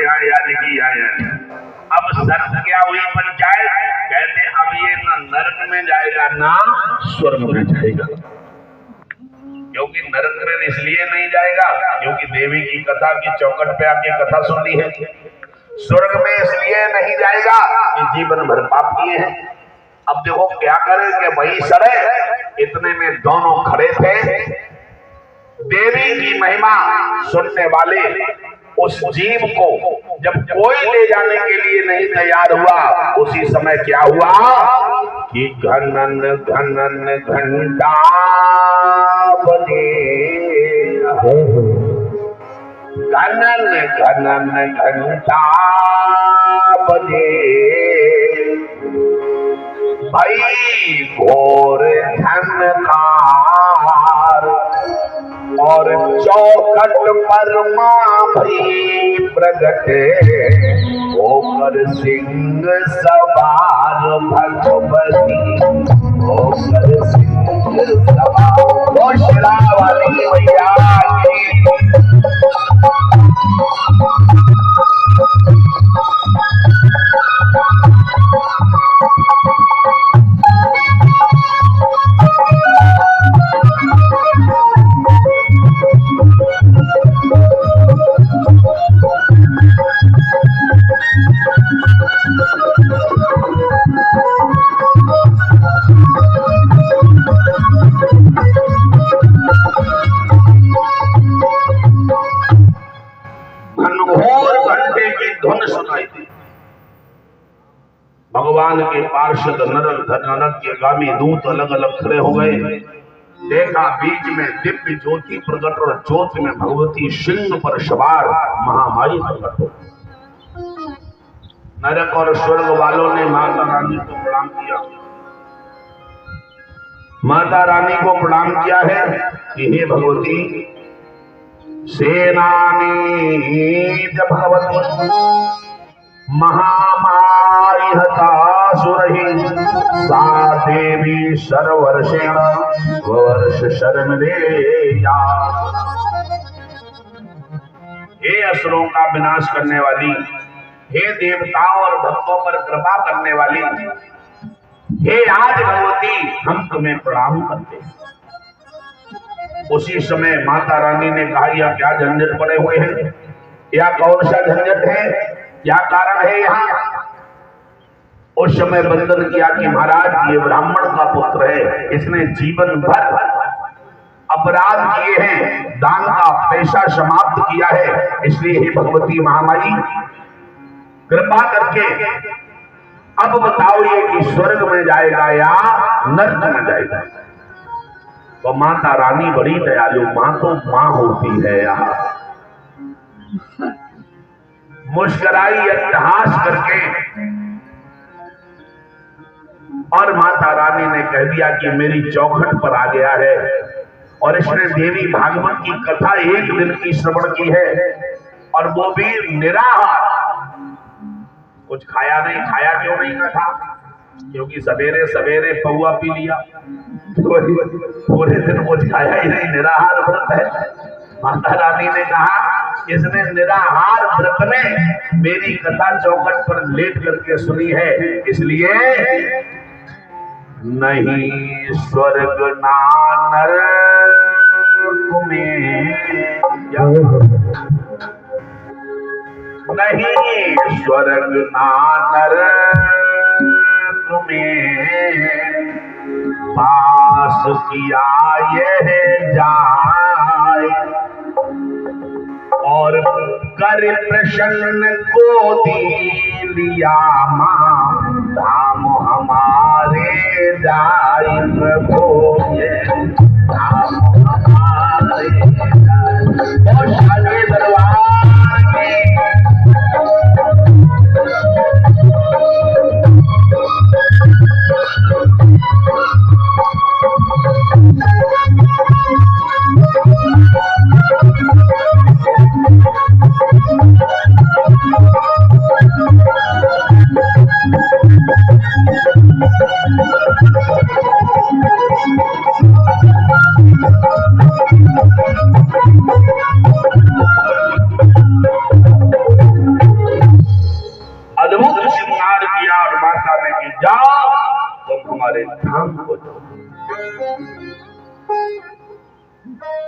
आया या नहीं आया। अब शर्त क्या हुई पंचायत, कहते अब ये न नरक में जाएगा ना स्वर्ग में जाएगा। क्योंकि नरक में इसलिए नहीं जाएगा क्योंकि देवी की कथा की चौखट पे आके कथा सुन ली है। स्वर्ग में इसलिए नहीं जाएगा कि जीवन भर पाप किए हैं। अब देखो क्या करें कि वही सड़े, इतने में दोनों खड़े थे। देवी की महिमा सुनने वाले उस जीव को जब कोई ले जाने के लिए नहीं तैयार हुआ, उसी समय क्या हुआ कि घनन घनन घंटा बने, घनन घनन घंटा बने, भाई घोर धनकार और चौखट पर मां भई प्रगट होकर सिंह सवार भगवती, होकर सिंह सवार। वो शेरावाली मैया भगवान के पार्षद नरक के गामी दूत अलग अलग खड़े हो गए। देखा बीच में दिव्य ज्योति प्रकट और ज्योति में भगवती सिंह पर सवार महामाई प्रकट हो। नरक और स्वर्ग वालों ने माता रानी को प्रणाम किया। माता रानी को प्रणाम किया है कि हे भगवती सेनानी भगवती महामाई हतासुरहि सा देवी सर्वर्षेण वर्ष शरण रेया। हे असुरों का विनाश करने वाली, हे देवताओं और भक्तों पर कृपा करने वाली, हे आज भगवती हम तुम्हें प्रणाम करते हैं। उसी समय माता रानी ने कहा यह क्या झंझट पड़े हुए हैं, या कौन सा झंझट है, क्या कारण है यहाँ। उस समय वंदन किया कि महाराज ये ब्राह्मण का पुत्र है, इसने जीवन भर अपराध किए हैं, दान का पेशा समाप्त किया है, इसलिए हे भगवती महामाई कृपा करके अब बताओ ये कि स्वर्ग में जाएगा या नरक में जाएगा। तो माता रानी बड़ी दयालु, मां तो मां होती है यहाँ, मुस्कुराई अट्टहास करके और माता रानी ने कह दिया कि मेरी चौखट पर आ गया है और इसने देवी भागवत की कथा एक दिन की श्रवण की है और वो भी निराहार, कुछ खाया नहीं। खाया क्यों नहीं ना था, क्योंकि सवेरे सवेरे पौआ पी लिया, पूरे दिन कुछ खाया ही नहीं, निराहार व्रत है। माता रानी ने कहा इसने निराहार व्रत में मेरी कथा चौखट पर लेट करके सुनी है, इसलिए नहीं स्वर्ग ना नरक में, नहीं स्वर्ग ना नरक में पास किया यह जाए और कर प्रसन्न को दी लिया मां धाम हमारे जाए प्रभु, ये धाम हमारे जाए। और शादी दरबार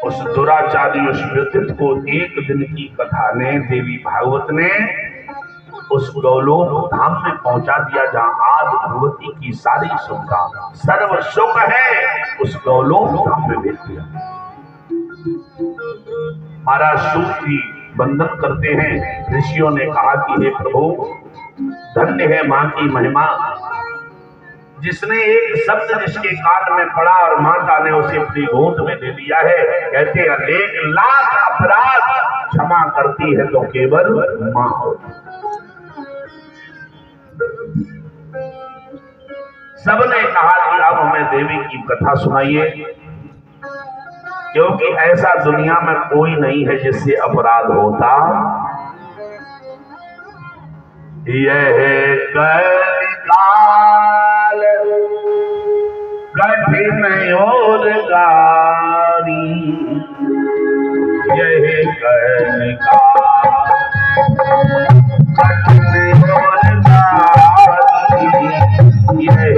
उस दुराचारी उस व्यतीत को एक दिन की कथा ने देवी भागवत ने उस गौलोक धाम में पहुंचा दिया जहां आज भगवती की सारी सुविधा सर्व सुख है, उस गौलोक धाम में भेज दिया। महाराज सूत जी वंदन करते हैं। ऋषियों ने कहा कि हे प्रभु, धन्य है मां की महिमा, जिसने एक शब्द जिसके कान में पड़ा और माता ने उसे अपनी गोद में ले लिया है। कहते हैं 1,00,000 अपराध क्षमा करती है तो केवल मां हो। सबने कहा कि अब हमें देवी की कथा सुनाइए, क्योंकि ऐसा दुनिया में कोई नहीं है जिससे अपराध होता। यह कलिकाल कठिन और गारी, यह कलिकाल कठिन और गारी, यह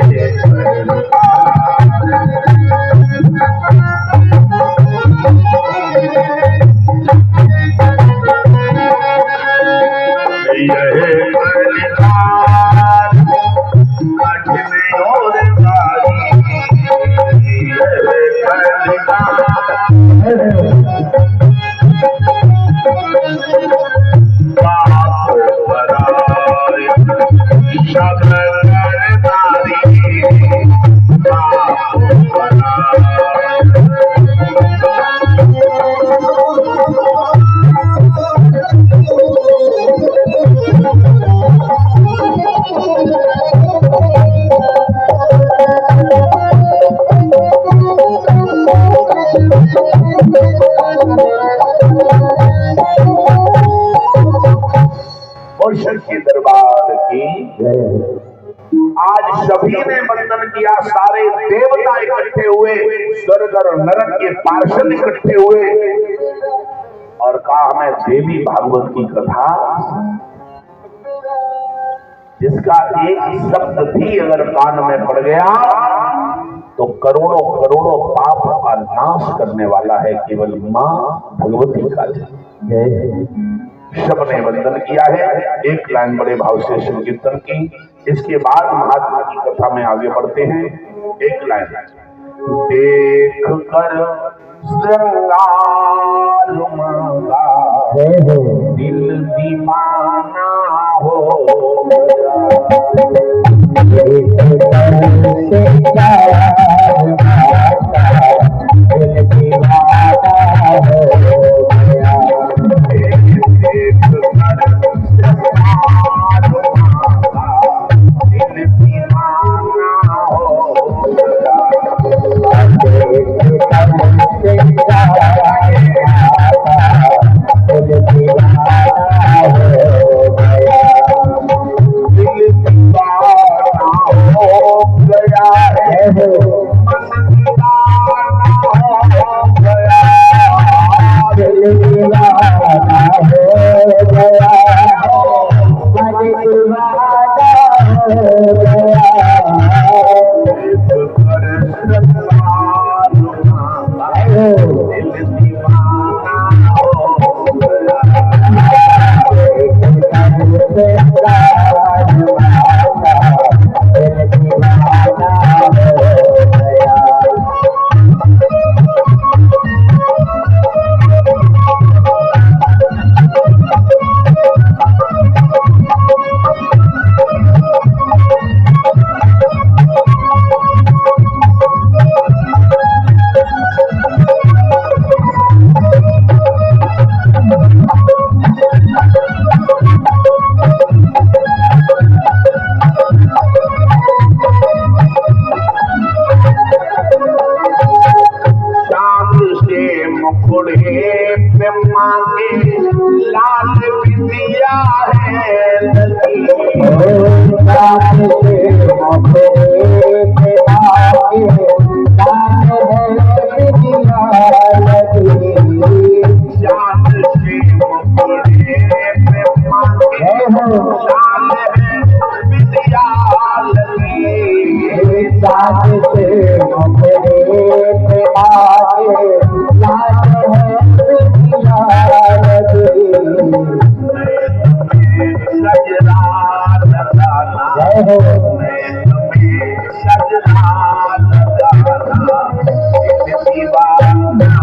आज सभी ने वंदन किया। सारे देवता इकट्ठे हुए, स्वर्ग और नरक के पार्षद इकट्ठे हुए और कहा हमें देवी भागवत की कथा, जिसका एक शब्द भी अगर कान में पड़ गया तो करोड़ों करोड़ों पाप का नाश करने वाला है केवल मां भगवती का जय। सबने वंदन किया है। एक लाइन बड़े भाव से संकीर्तन की, इसके बाद महात्मा की कथा में आगे बढ़ते हैं। एक लाइन, देख कर श्रृंगार मंगा दिल दीवाना हो मैं तुम्हें सजना लगाना दिल दीवाना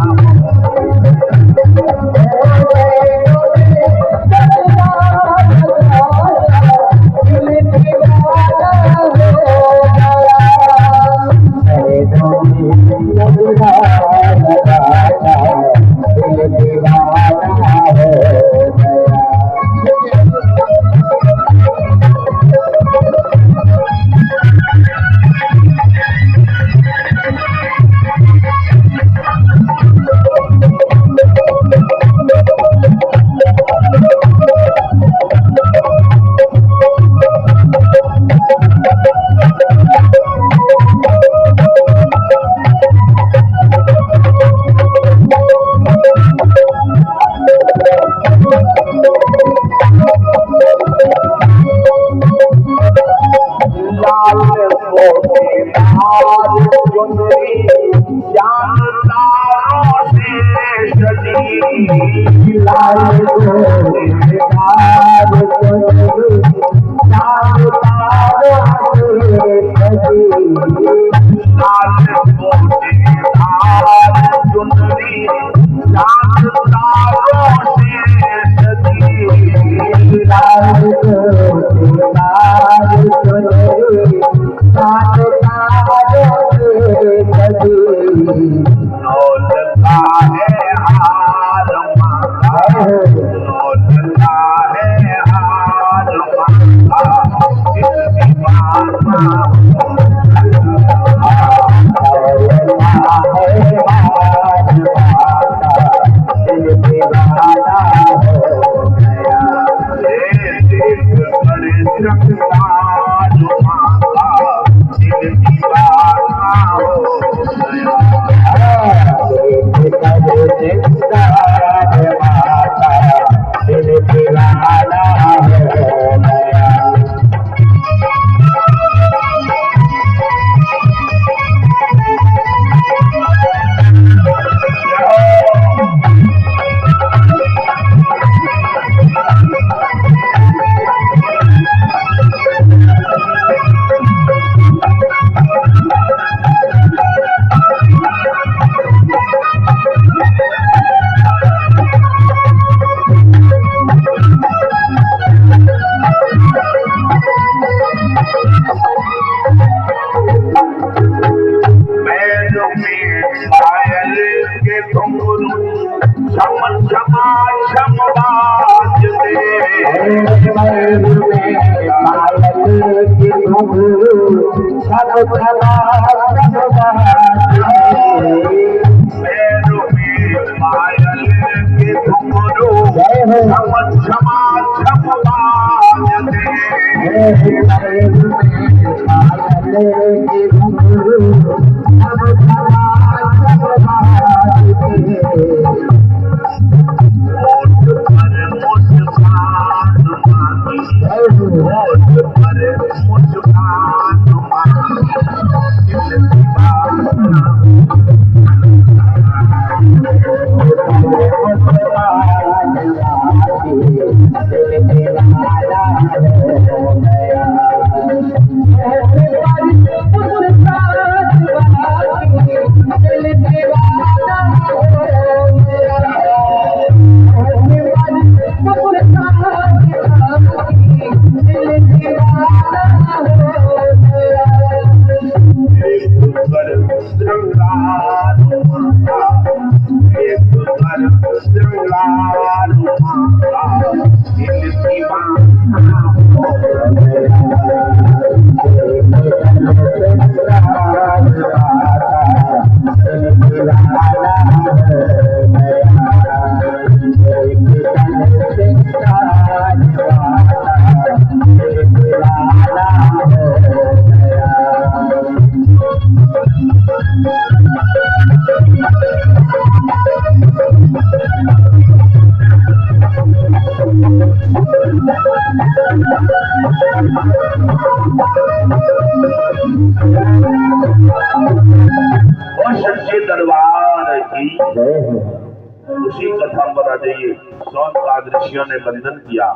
उसी कथा पर आ जाइए। सौनकाद ऋषियों ने बंधन किया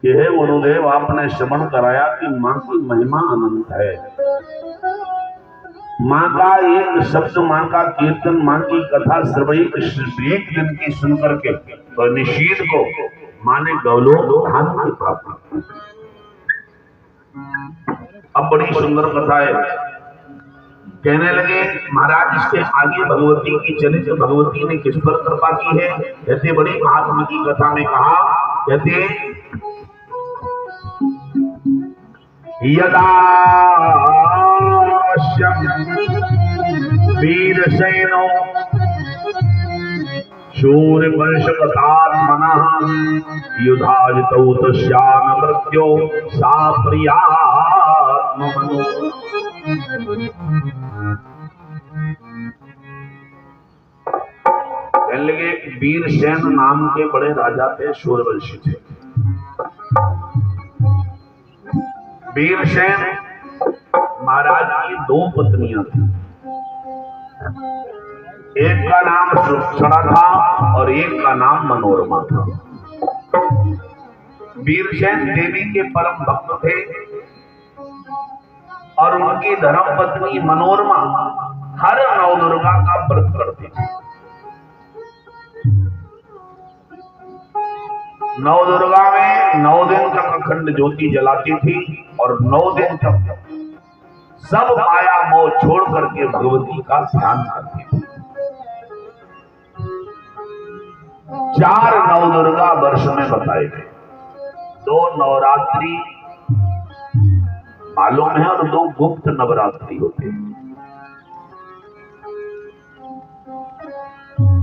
कि हे गुरुदेव, आपने श्रवण कराया कि मां की महिमा अनंत है। मां का एक शब्द, मां का कीर्तन, मां की कथा सिर्फ एक दिन की सुनकर के तो निशीथ को मां ने गौलोक धाम की प्राप्ति। अब बड़ी सुंदर कथा है। कहने लगे महाराज, इसके आगे भगवती की चरित्र, भगवती ने किस पर कृपा की है। कहते बड़ी महात्मा की कथा में कहा, कहते यदा वीरसेनो शूरवंशगतात्मनः युधाजितौ तस्यान मृत्यो सा प्रियात्ममनो। कहने लगे वीरसेन नाम के बड़े राजा थे, शूरवंशी थे। वीरसेन महाराज की दो पत्नियां थी। एक का नाम सुक्षणा था और एक का नाम मनोरमा था। वीरसेन देवी के परम भक्त थे और उनकी धर्म पत्नी मनोरमा हर नवदुर्गा का व्रत करती थी। नवदुर्गा में 9 दिन तक अखंड ज्योति जलाती थी और 9 दिन तक सब माया मोह छोड़ करके भगवती का ध्यान करती थी। 4 नवदुर्गा वर्ष में बताए गए। 2 नवरात्रि मालूम है और 2 गुप्त नवरात्रि होते हैं।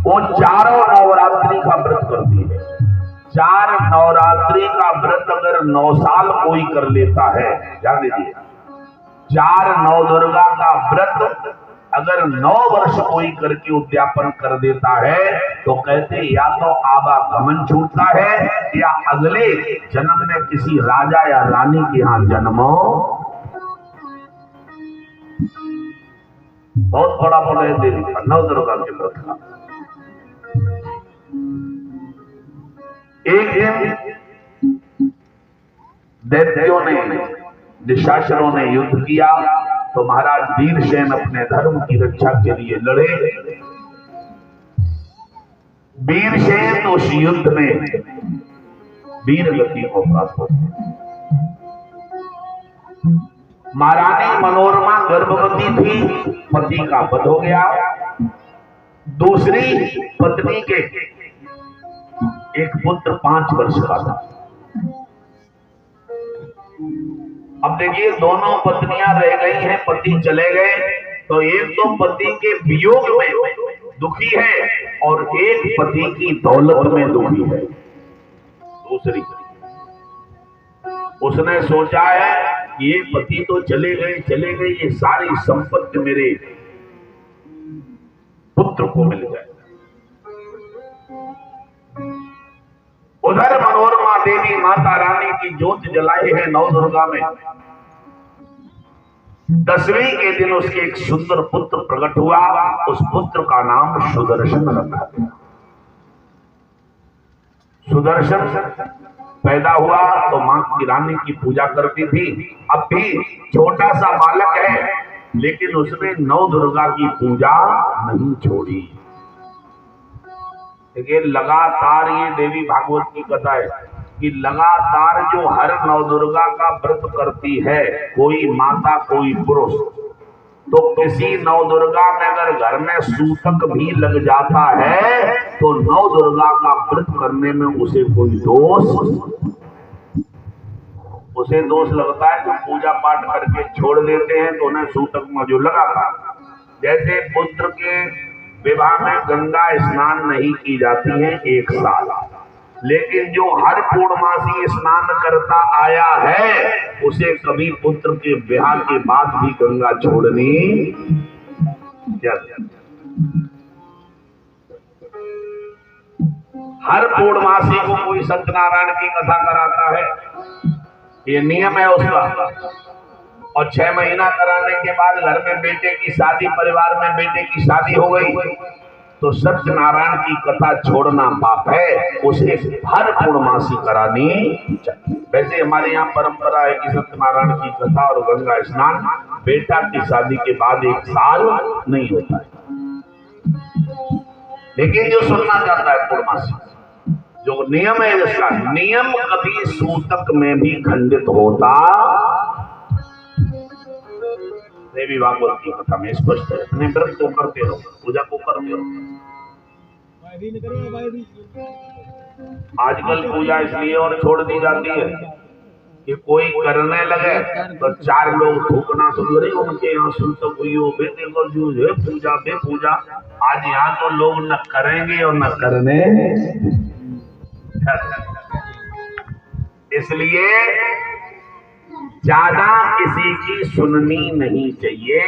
वो चारों नवरात्रि का व्रत करती है। 4 नवरात्रि का व्रत अगर 9 साल कोई कर लेता है, ध्यान दीजिए, 4 नवदुर्गा का व्रत अगर 9 वर्ष कोई करके उद्यापन कर देता है तो कहते या तो आवागमन छूटता है या अगले जन्म में किसी राजा या रानी के यहां जन्मो। बहुत बड़ा बड़ा है देवी का, नवदुर्गा के व्रत का। एक दिन दैत्यों ने, निशाचरों ने युद्ध किया तो महाराज वीरसेन अपने धर्म की रक्षा के लिए लड़े। वीरसेन उस युद्ध में वीर गति को प्राप्त हो। महारानी मनोरमा गर्भवती थी, पति का वध हो गया। दूसरी पत्नी के एक पुत्र 5 वर्ष का था। अब देखिए दोनों पत्नियां रह गई हैं, पति चले गए, तो एक तो पति के वियोग में दुखी है और एक पति की दौलत में दुखी है। दूसरी उसने सोचा है कि ये पति तो चले गए, ये सारी संपत्ति मेरे पुत्र को मिल जाए। उधर मनोरमा देवी माता रानी की ज्योत जलाई है नवदुर्गा में। 10वीं के दिन उसके एक सुंदर पुत्र प्रकट हुआ। उस पुत्र का नाम सुदर्शन रखा गया। सुदर्शन पैदा हुआ तो मां की रानी की पूजा करती थी। अब भी छोटा सा बालक है लेकिन उसने नवदुर्गा की पूजा नहीं छोड़ी। देखिए लगातार, ये देवी भागवत की कथा है कि लगातार जो हर नवदुर्गा का व्रत करती है, कोई माता कोई पुरुष, तो किसी नवदुर्गा में अगर घर में सूतक भी लग जाता है तो नवदुर्गा का व्रत करने में उसे कोई दोष लगता है। तो पूजा पाठ करके छोड़ देते हैं तो उन्हें सूतक में जो लगा था। जैसे पुत्र के विवाह में गंगा स्नान नहीं की जाती है 1 साल, लेकिन जो हर पूर्णमासी स्नान करता आया है उसे कभी पुत्र के विवाह के बाद भी गंगा छोड़नी चाहिए। हर पूर्णमासी को कोई सत्यनारायण की कथा कराता है, ये नियम है उसका। और 6 महीना कराने के बाद घर में बेटे की शादी, परिवार में बेटे की शादी हो गई तो सत्यनारायण की कथा छोड़ना पाप है, उसे हर पूर्णमासी करानी चाहिए। वैसे हमारे यहाँ परंपरा है कि सत्यनारायण की कथा और गंगा स्नान बेटा की शादी के बाद 1 साल नहीं होता है। लेकिन जो सुनना चाहता है पूर्णमासी, जो नियम है इसका, नियम कभी सूतक में भी खंडित होता। देवी भागवत की कथा में स्पष्ट है। अपने व्रत को करते रहो, पूजा को करते रहो। आजकल पूजा इसलिए और छोड़ दी जाती है कि कोई करने लगे तो 4 लोग थूकना शुरू करें, उनके यहाँ सूतक हुई हो, पूजा बे पूजा। आज यहाँ तो लोग न करेंगे और न करने। इसलिए ज्यादा किसी की सुननी नहीं चाहिए।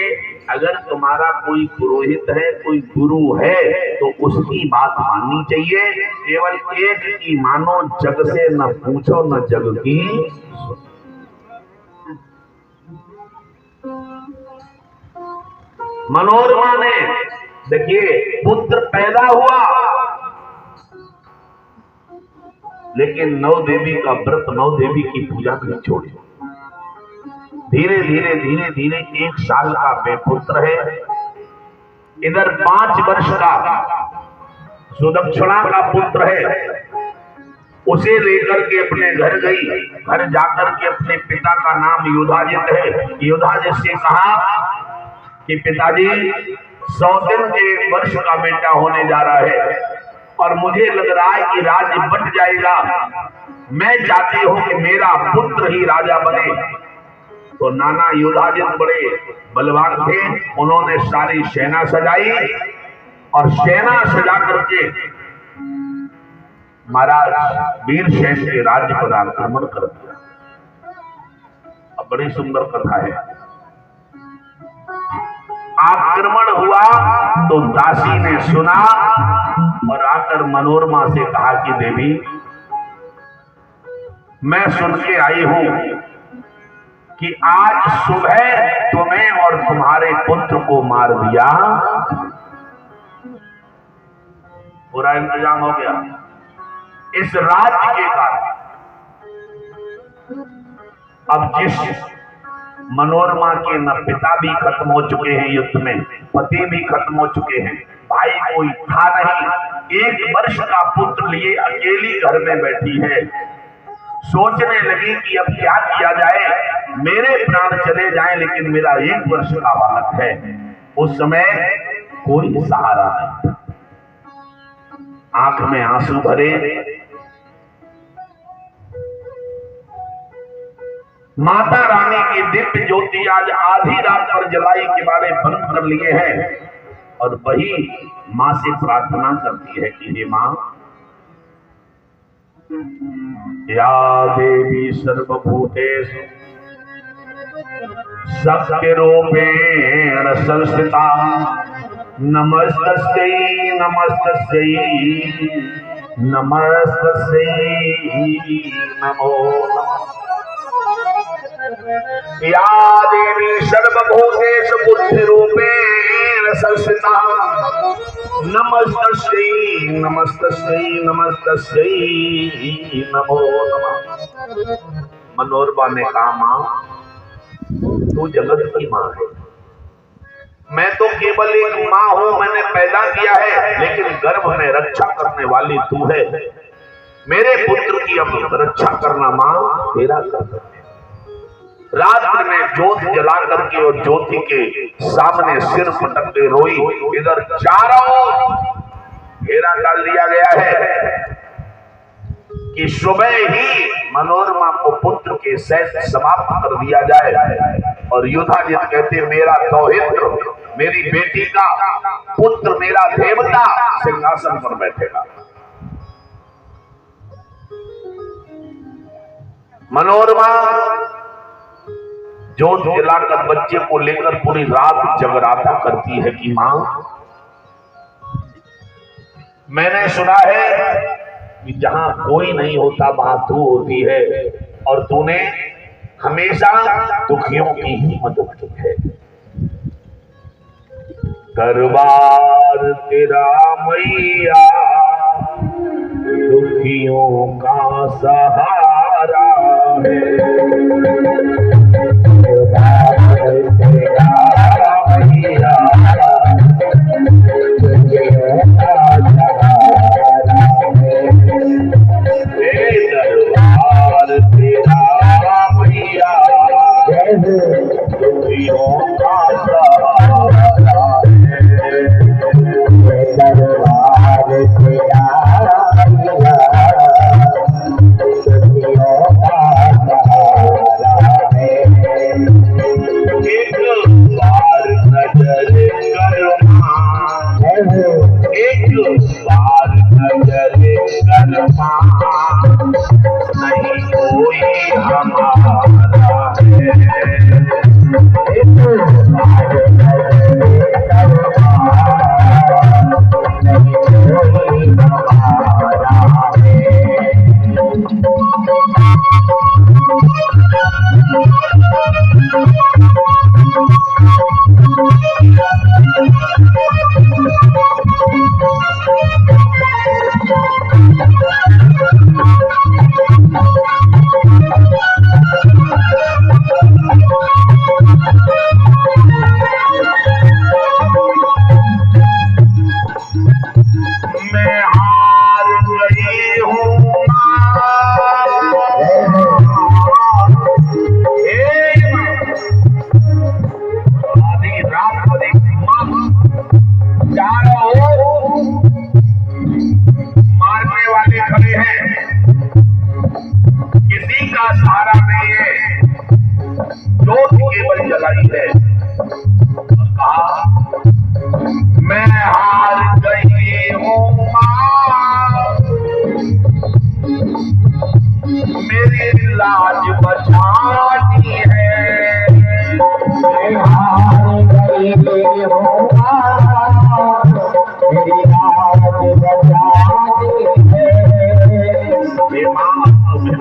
अगर तुम्हारा कोई पुरोहित है, कोई गुरु है, तो उसकी बात माननी चाहिए। केवल एक की मानो, जग से न पूछो न जग की। मनोरमा ने देखिए पुत्र पैदा हुआ, लेकिन 9 देवी का व्रत, 9 देवी की पूजा नहीं छोड़ी। धीरे धीरे धीरे धीरे 1 साल का बेपुत्र है, इधर 5 वर्ष का सुदक्षिणा का पुत्र है। उसे लेकर के अपने घर गई। घर जाकर के अपने पिता का नाम युधाजित है। युधाजित से कहा कि पिताजी 100 दिन के 1 वर्ष का बेटा होने जा रहा है और मुझे लग रहा है कि राज्य बंट जाएगा। मैं चाहती हूं कि मेरा पुत्र ही राजा बने। तो नाना युधाजित बड़े बलवान थे, उन्होंने सारी सेना सजाई और सेना सजा करके महाराज वीरसेन के राज्य पर आक्रमण कर दिया। अब बड़ी सुंदर कथा है। आक्रमण हुआ तो दासी ने सुना और आकर मनोरमा से कहा कि देवी, मैं सुन के आई हूं कि आज सुबह तुम्हें और तुम्हारे पुत्र को मार दिया। पूरा इंतजाम हो गया इस राज्य के कारण। अब जिस मनोरमा के न पिता भी खत्म हो चुके हैं युद्ध में, पति भी खत्म हो चुके हैं, भाई कोई था नहीं, 1 वर्ष का पुत्र लिए अकेली घर में बैठी है। सोचने लगी कि अब क्या किया जाए, मेरे प्राण चले जाएं लेकिन मेरा 1 वर्ष का बालक है। उस समय कोई सहारा नहीं था। आंख में आंसू भरे, माता रानी की दिव्य ज्योति आज आधी रात पर जलाई के बारे बंद कर लिए हैं और वही मां से प्रार्थना करती है कि हे मां, या देवी सर्वभूतेषु शक्तिरूपेण संस्थिता नमस्तस्यै नमस्तस्यै नमस्तस्यै नमो नमः। या देवी सर्वभूतेषु बुद्धिरूपेण संस्थिता नमस्तस्यै नमस्तस्यै नमस्तस्यै नमो नमः। मनोरमा ने कहा, मां तू जगत की मां है, मैं तो केवल एक मां हूं, मैंने पैदा किया है, लेकिन गर्भ में रक्षा करने वाली तू है। मेरे पुत्र की अब रक्षा करना मां तेरा कर्तव्य है। रात में ज्योत जला करके और ज्योति के सामने सिर पटक के रोई। इधर चारों घेरा डाल दिया गया है कि सुबह ही मनोरमा को पुत्र के सहित समाप्त कर दिया जाए। और युधाजित कहते, मेरा दौहित्र, मेरी बेटी का पुत्र, मेरा देवता सिंहासन पर बैठेगा। मनोरमा ज्योत जलाकर बच्चे को लेकर पूरी रात जगराता करती है कि मां, मैंने सुना है कि जहां कोई नहीं होता वहां तू होती है और तूने हमेशा दुखियों की ही मदद की है। दरबार तेरा मैया दुखियों का सहारा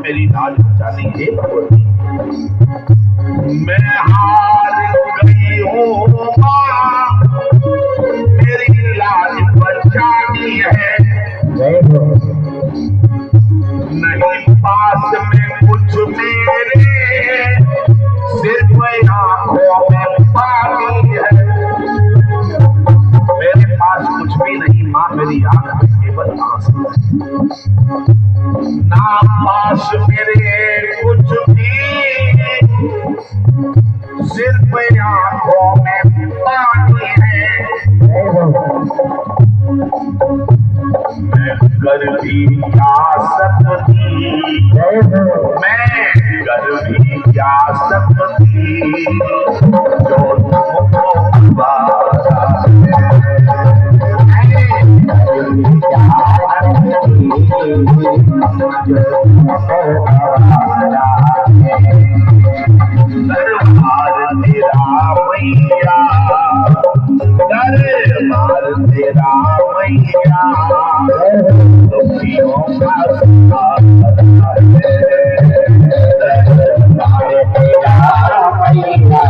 मेरी लाज बचानी है भगवती। मैं हार गई हूँ माँ, मेरी लाज बचानी है। नहीं पास में कुछ मेरे, सिर्फ आंखों में पानी है। मेरे पास कुछ भी नहीं माँ, मेरी आंख में केवल आंसू है। ना पास मेरे कुछ भी, सिर्फ आंखों में पानी है। मैं कर भी क्या सकती, मैं कर भी क्या सकती, जो तुमको दरबार तेरा मैया, दरबार तेरा मैया, दुखियों का सहारा है। दरबार तेरा मैया,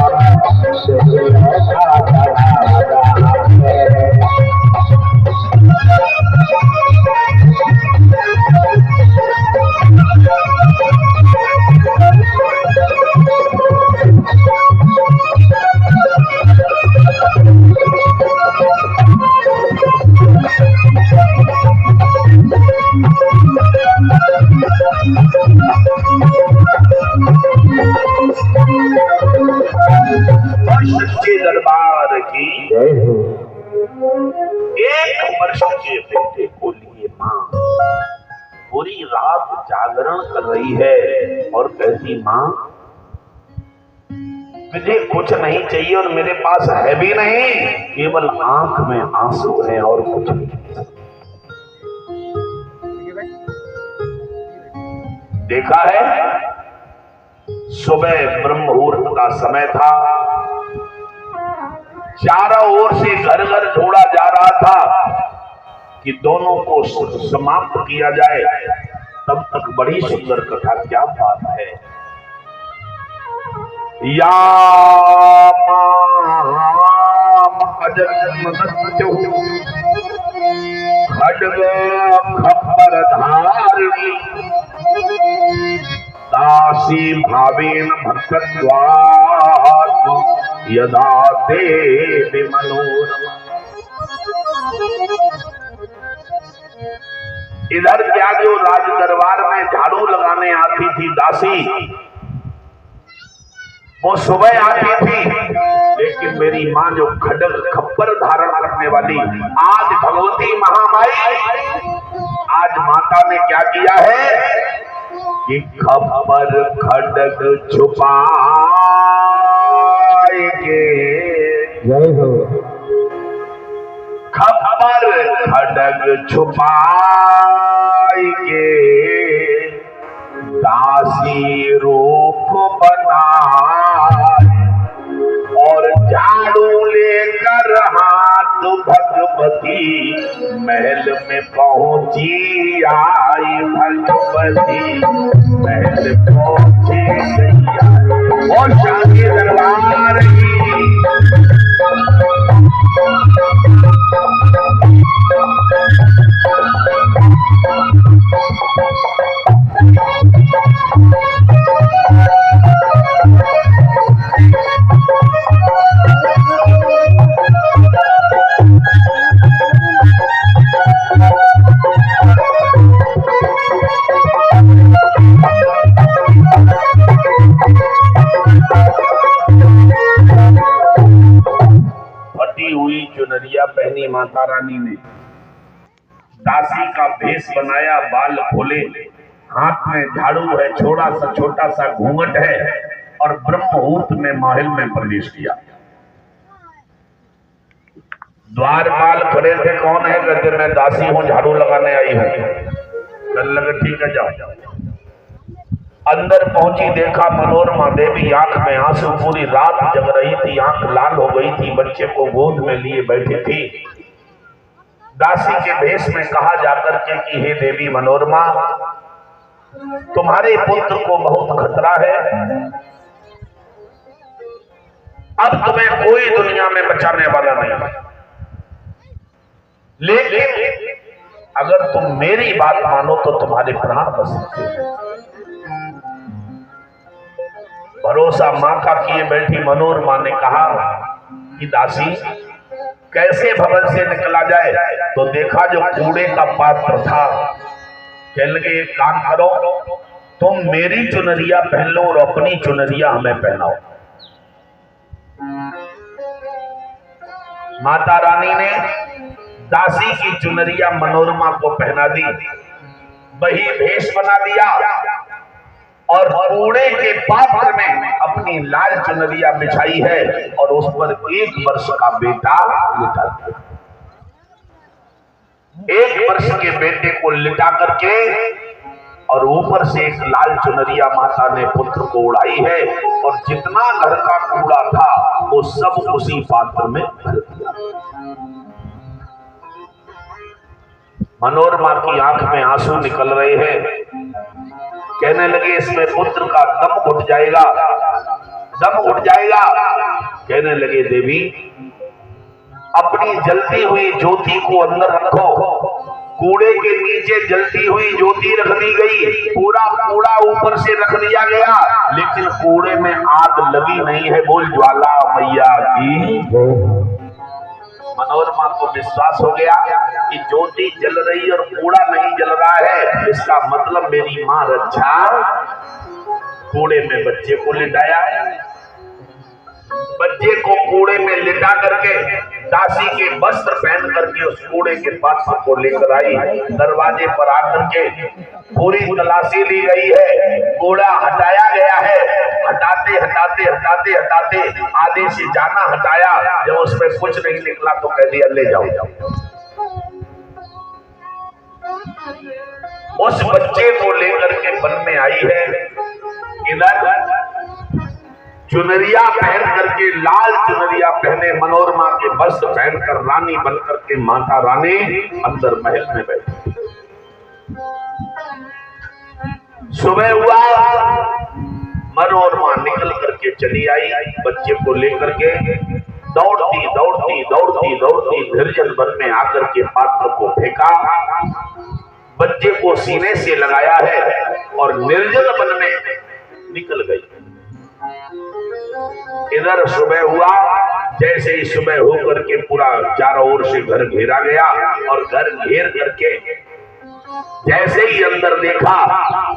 दुखियों का सहारा है। सच्चे दरबार की एक वर्ष के बेटे को लिए माँ पूरी रात जागरण कर रही है और कहती माँ मुझे कुछ नहीं चाहिए और मेरे पास है भी नहीं, केवल आंख में आंसू है और कुछ नहीं। देखा है सुबह ब्रह्म मुहूर्त का समय था, चारों ओर से घर घर ढूंढा जा रहा था कि दोनों को समाप्त किया जाए। तब तक बड़ी सुंदर कथा, क्या बात है। या खड्ग खप्पर धारणी, दासी भावेन भक्तत्वात् यदा देवी मनोरमा। इधर क्या जो राज दरबार में झाड़ू लगाने आती थी दासी, वो सुबह आती थी, लेकिन मेरी माँ जो खड्ग खप्पर धारण करने वाली, आज भगवती महामाई, आज माता ने क्या किया है कि खप्पर खड्ग छुपाएंगे, खप्पर खड्ग छुपाएंगे, दासी रूप बना और झाड़ू लेकर हाथ भगवती महल में पहुंची आई, भगवती महल पहुंची और शादी दरबार की चुनरिया पहनी माता रानी ने, दासी का भेष बनाया, बाल खोले, हाथ में झाड़ू है, छोटा सा घूंघट है और ब्रह्म मुहूर्त में महल में प्रवेश किया। द्वारपाल खड़े थे, कौन है? कहते मैं दासी हूं, झाड़ू लगाने आई हूं। चल लगे ठीक है जाओ। अंदर पहुंची, देखा मनोरमा देवी आंख में आंसू, पूरी रात जग रही थी, आंख लाल हो गई थी, बच्चे को गोद में लिए बैठी थी। दासी के भेष में कहा जाकर के कि हे देवी मनोरमा, तुम्हारे पुत्र को बहुत खतरा है, अब तुम्हें कोई दुनिया में बचाने वाला नहीं, लेकिन अगर तुम मेरी बात मानो तो तुम्हारे प्राण बच सकते हैं। भरोसा मां का किए बैठी मनोरमा ने कहा कि दासी कैसे भवन से निकला जाए? तो देखा जो कूड़े का पात्र था, कहने लगे एक काम करो, तुम मेरी चुनरिया पहन लो और अपनी चुनरिया हमें पहनाओ। माता रानी ने दासी की चुनरिया मनोरमा को पहना दी, वही भेष बना दिया और कूड़े के पात्र में अपनी लाल चुनरिया बिछाई है और उस पर 1 वर्ष का बेटा लिटा दिया। 1 वर्ष के बेटे को लिटा करके और ऊपर से एक लाल चुनरिया माता ने पुत्र को उड़ाई है और जितना घर का कूड़ा था वो सब उसी पात्र में भर दिया। मनोरमा की आंख में आंसू निकल रहे हैं, कहने लगे इसमें पुत्र का दम उठ जाएगा, दम उठ जाएगा। कहने लगे देवी अपनी जलती हुई ज्योति को अंदर रखो, कूड़े के नीचे जलती हुई ज्योति रख दी गई, पूरा कूड़ा ऊपर से रख दिया गया, लेकिन कूड़े में आग लगी नहीं है। बोल ज्वाला मैया की। मनोरमा को विश्वास हो गया कि ज्योति जल रही और कूड़ा नहीं जल रहा है, इसका मतलब मेरी मां रक्षा। कूड़े में बच्चे को लिटाया, बच्चे को कूड़े में लिटा करके दासी के वस्त्र पहन करके उस कूड़े के पात्र को लेकर आई। दरवाजे पर आकर के पूरी तलाशी ली गई है, कूड़ा हटाया गया है। हटाते हटाते हटाते हटाते आधे से ज्यादा हटाया, जब उसमें कुछ नहीं निकला तो कह दिया ले जाओ। उस बच्चे को लेकर के वन में आई है। इधर चुनरिया पहन करके, लाल चुनरिया पहने मनोरमा के वस्त्र पहनकर रानी बनकर के माता रानी अंदर महल में बैठी। सुबह हुआ, मनोरमा निकल करके चली आई, बच्चे को लेकर के दौड़ती दौड़ती दौड़ती दौड़ती निर्जन वन में आकर के पात्र को फेंका, बच्चे को सीने से लगाया है और निर्जन वन में निकल गई। इधर सुबह हुआ, जैसे ही सुबह होकर के पूरा चारों ओर से घर घेरा गया और घर घेर करके जैसे ही अंदर देखा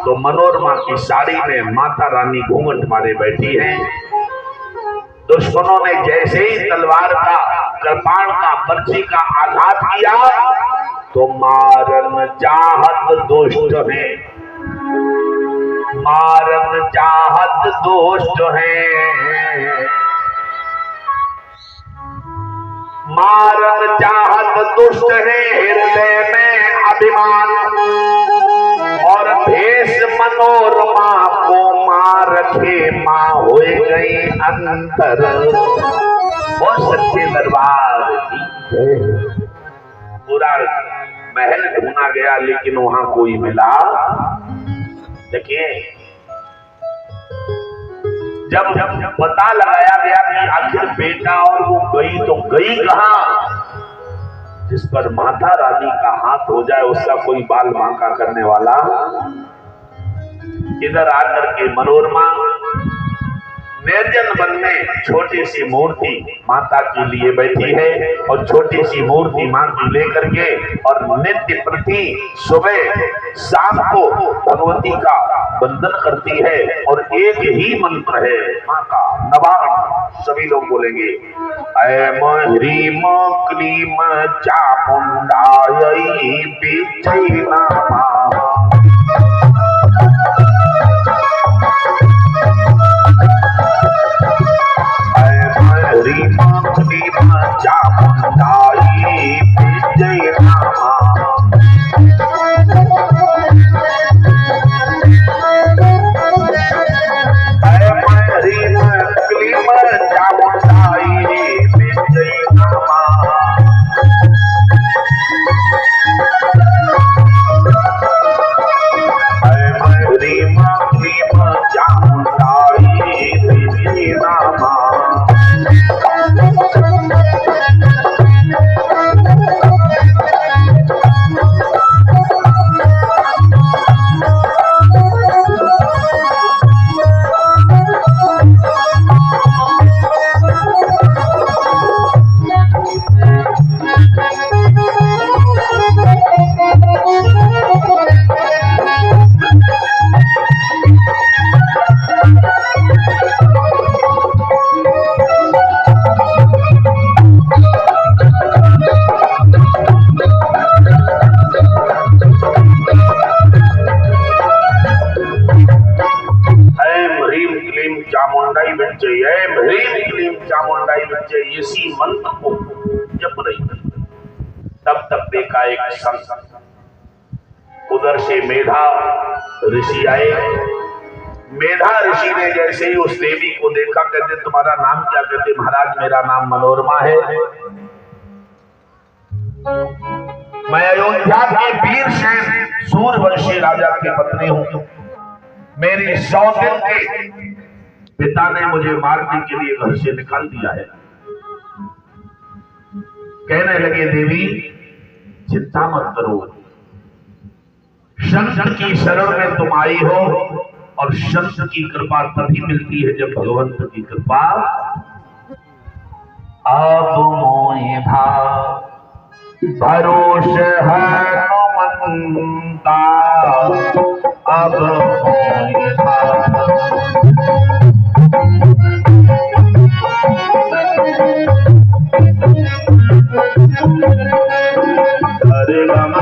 तो मनोरमा की साड़ी में माता रानी घूंघट मारे बैठी है। दुश्मनों ने जैसे ही तलवार का कृपाण का पर्ची का आघात किया तो मारन चाहत दुष्ट है, मारन चाहत दुष्ट है, मारन चाहत दुष्ट है, हृदय में अभिमान और भेष मनोरमा को मार रखे मां हो गई अंतर। वो सच्चे दरबार की पूरा महल ढूंढा गया लेकिन वहां कोई मिला। देखिए जब पता लगाया गया कि आखिर बेटा और वो गई तो गई कहां, जिस पर माता रानी का हाथ हो जाए उसका कोई बाल बांका करने वाला। इधर आकर के मनोरमा निर्जन वन में छोटी सी मूर्ति माता के लिए बैठी है और छोटी सी मूर्ति मां की लेकर के और नित्य प्रति सुबह शाम को भगवती का वंदन करती है और एक ही मंत्र है मां का नवारण। सभी लोग बोलेंगे ऐम ह्रीम क्लीम चामुंडायै विजयी नामा। इसी मंत्र को जप रही थी तब तक देखा एक संत उधर से मेधा ऋषि आए। मेधा ऋषि ने जैसे ही उस देवी को देखा कहते तुम्हारा नाम क्या? कहते महाराज मेरा नाम मनोरमा है, मैं अयोध्या के वीर सेन सूर्यवंशी राजा की पत्नी हूं। मेरी 100 दिन के पिता ने मुझे मारने के लिए घर से निकाल दिया है। कहने लगे देवी चिंता मत करो, संत की शरण में तुम आई हो और संत की कृपा तभी मिलती है जब भगवंत की कृपा। अब मोहि भरोस है हनुमंता, अब हरे राम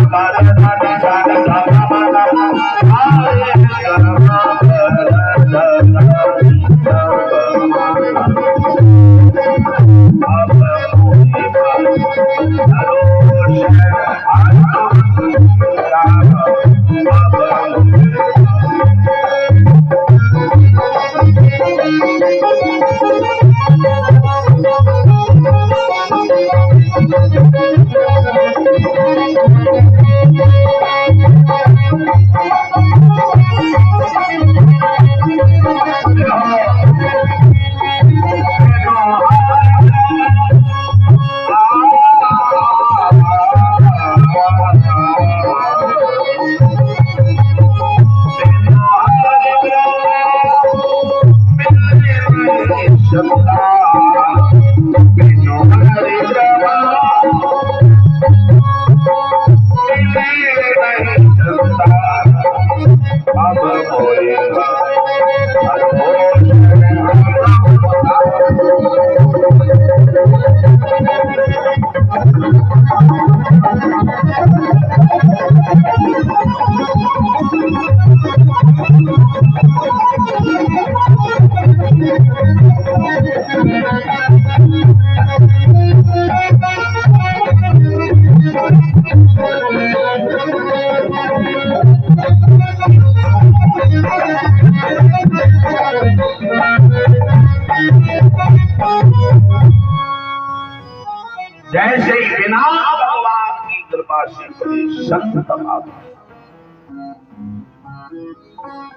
जैसे ही बिना भगवान की कृपा से कोई संत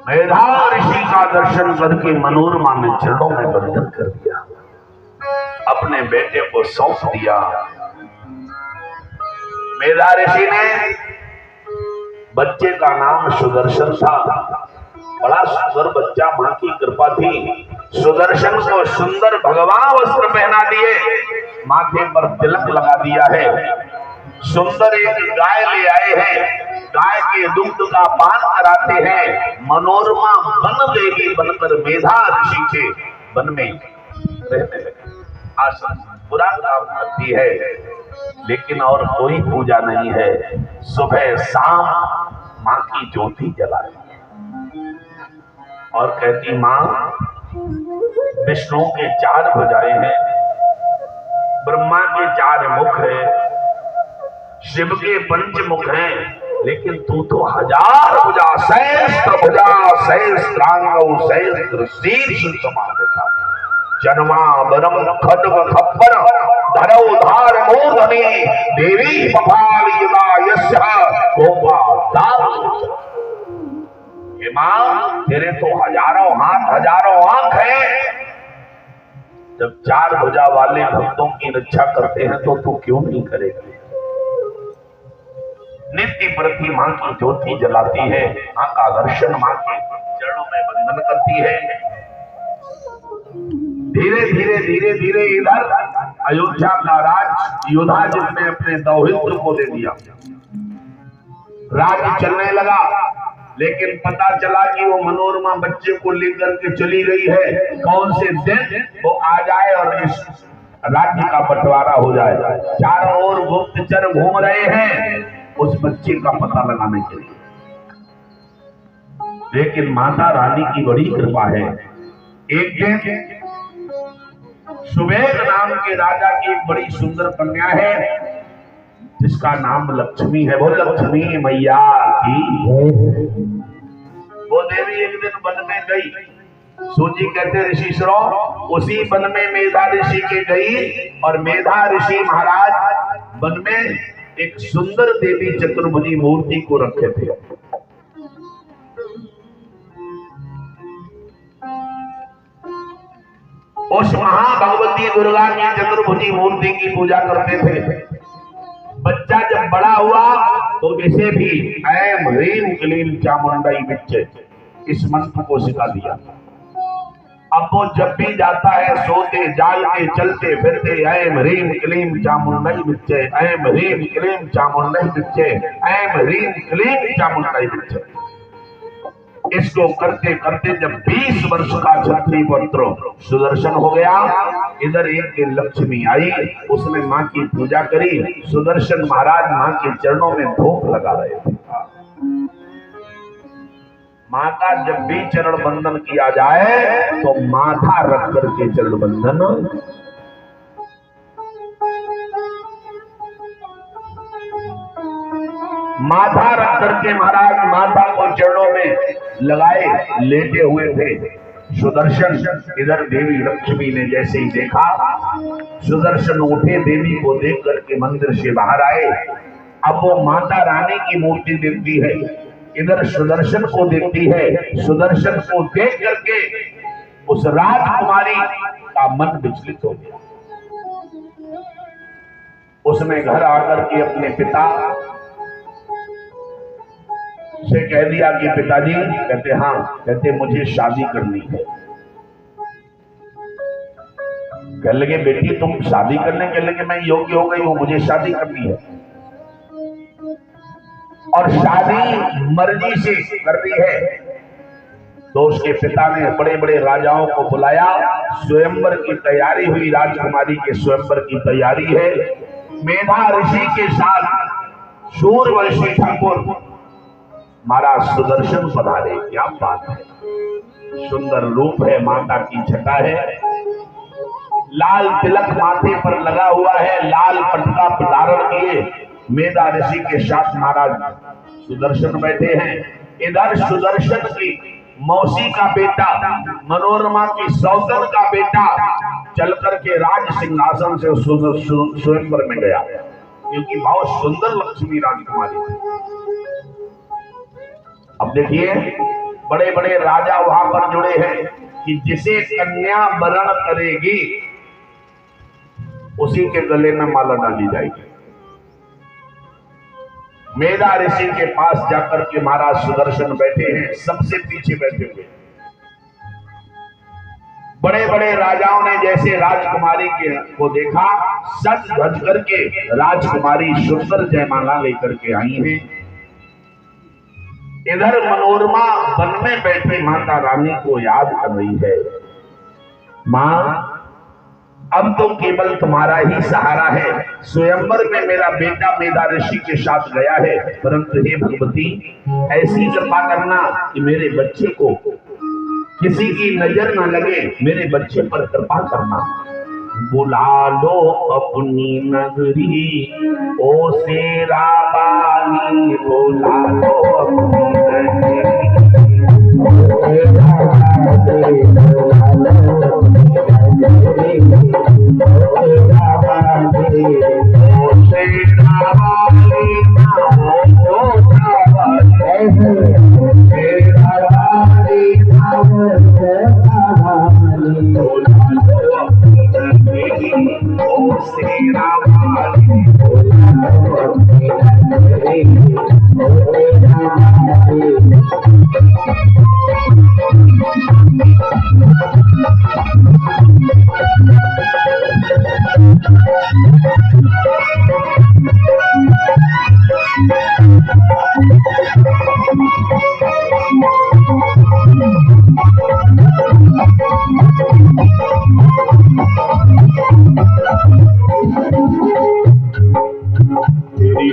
मेधा ऋषि का दर्शन करके मनोरमा ने चरणों में बंधन कर दिया, अपने बेटे को सौंप दिया। मेधा ऋषि ने, बच्चे का नाम सुदर्शन था, बड़ा सुंदर बच्चा, मां की कृपा थी। सुदर्शन को सुंदर भगवा वस्त्र पहना दिए, माथे पर तिलक लगा दिया है। सुंदर एक गाय ले आए हैं, गाय के दुग्ध का पान कराते हैं। मनोरमा वन देवी बनकर मेधा ऋषि के वन में रहने लगे। आशा बुरा काम करती है, लेकिन और कोई पूजा नहीं है। सुबह शाम मां की ज्योति जलाती है और कहती, मां, विष्णु के 4 भुजाएं हैं, ब्रह्मा के 4 मुख है, शिव के 5 मुख हैं, लेकिन तू तो 1000 भुजा, सहस्त्र भुजा, सहस्त्रांग, सहस्त्र शीर्ष समानता। जन्मावरम खड्ग खप्पर धरौ धार मूर्धनि देवी पपाल युगा यस्या गोपाल। मां, तेरे तो हजारों हाथ, हजारों आंख है। जब 4 भुजा वाले भक्तों की रक्षा करते हैं तो तू क्यों नहीं करेगा? नित्य प्रति मां की ज्योति जलाती है, मां का दर्शन, मां के चरणों में वंदन करती है। धीरे धीरे धीरे धीरे इधर अयोध्या का राज योद्धा जिसने अपने दौहित्र को दे दिया, राज्य चलने लगा। लेकिन पता चला कि वो मनोरमा बच्चे को लेकर के चली गई है। कौन से दिन वो आ जाए और इस राज्य का बंटवारा हो जाए। चारों ओर गुप्तचर घूम रहे हैं उस बच्चे का पता लगाने के लिए, लेकिन माता रानी की बड़ी कृपा है। एक दिन सुबेद नाम के राजा की एक बड़ी सुंदर कन्या है जिसका नाम लक्ष्मी है। वो लक्ष्मी मैया की वो देवी एक दिन वन में गई। सूजी कहते ऋषि सुनो, उसी वन में मेधा ऋषि के गई और मेधा ऋषि महाराज वन में एक सुंदर देवी चतुर्भुजी मूर्ति को रखे थे। उस महाभगवती दुर्गा की चतुर्भुजी मूर्ति की पूजा करते थे। बच्चा जब बड़ा हुआ तो इसे भी ऐम ह्रीम क्लीम चामुंडाई विच्चे इस मंत्र को सिखा दिया। अब वो जब भी जाता है, सोते जागते चलते फिरते, ऐम ह्रीम क्लीम चामुंडाई विच्चे, ऐम ह्रीम क्लीम चामुंडाई विच्चे, ऐम ह्रीम क्लीम चामुंडाई विच्चे, इसको करते करते जब 20 वर्ष का क्षत्रिय पुत्र सुदर्शन हो गया, इधर एक दिन लक्ष्मी आई, उसने मां की पूजा करी। सुदर्शन महाराज मां के चरणों में धूप लगा रहे थे। मां का जब भी चरण बंदन किया जाए तो माथा रख करके चरण बंदन, माथा रख करके महाराज माता को चरणों में लगाए लेटे हुए थे सुदर्शन। इधर देवी लक्ष्मी ने जैसे ही देखा, सुदर्शन उठे, देवी को देख करके मंदिर से बाहर आए। अब वो माता रानी की मूर्ति देखती है, इधर सुदर्शन को देखती है। सुदर्शन को देख करके उस राजकुमारी का मन विचलित हो गया। उसने घर आकर के अपने पिता से कह दिया कि पिताजी, कहते हाँ, कहते मुझे शादी करनी है। कह लगे बेटी तुम शादी करने के लगे, मैं योग्य हो गई हूं, मुझे शादी करनी है। और शादी मर्जी से करनी है। तो उसके पिता ने बड़े बड़े राजाओं को बुलाया, स्वयंवर की तैयारी हुई, राजकुमारी के स्वयंवर की तैयारी है। मेधा ऋषि के साथ सूर्यवंशी ठाकुर महाराज सुदर्शन पधारे। क्या बात है, सुंदर रूप है, माता की छटा है, लाल तिलक माथे पर लगा हुआ है, लाल पटका धारण किए मेधा ऋषि के साथ महाराज सुदर्शन बैठे हैं। इधर सुदर्शन की मौसी का बेटा, मनोरमा की सौतन का बेटा चल करके राज सिंहासन से स्वयंवर में गया, क्योंकि बहुत सुंदर लक्ष्मी राजकुमारी थी। अब देखिए बड़े बड़े राजा वहां पर जुड़े हैं कि जिसे कन्या वरण करेगी उसी के गले में माला डाली जाएगी। मेधा ऋषि के पास जाकर के महाराज सुदर्शन बैठे हैं, सबसे पीछे बैठे हुए। बड़े बड़े राजाओं ने जैसे राजकुमारी को देखा, सज धज करके राजकुमारी सुंदर जयमाला लेकर के आई हैं। इधर मनोरमा वन में बैठी माता रानी को याद कर रही है, मां अब तो केवल तुम्हारा ही सहारा है। स्वयंवर में मेरा बेटा मेधा ऋषि के साथ गया है, परंतु हे भगवती ऐसी कृपा करना कि मेरे बच्चे को किसी की नजर न लगे, मेरे बच्चे पर कृपा करना। बुला लो अपनी नगरी ओ शेरा वाली, बुला लो अपनी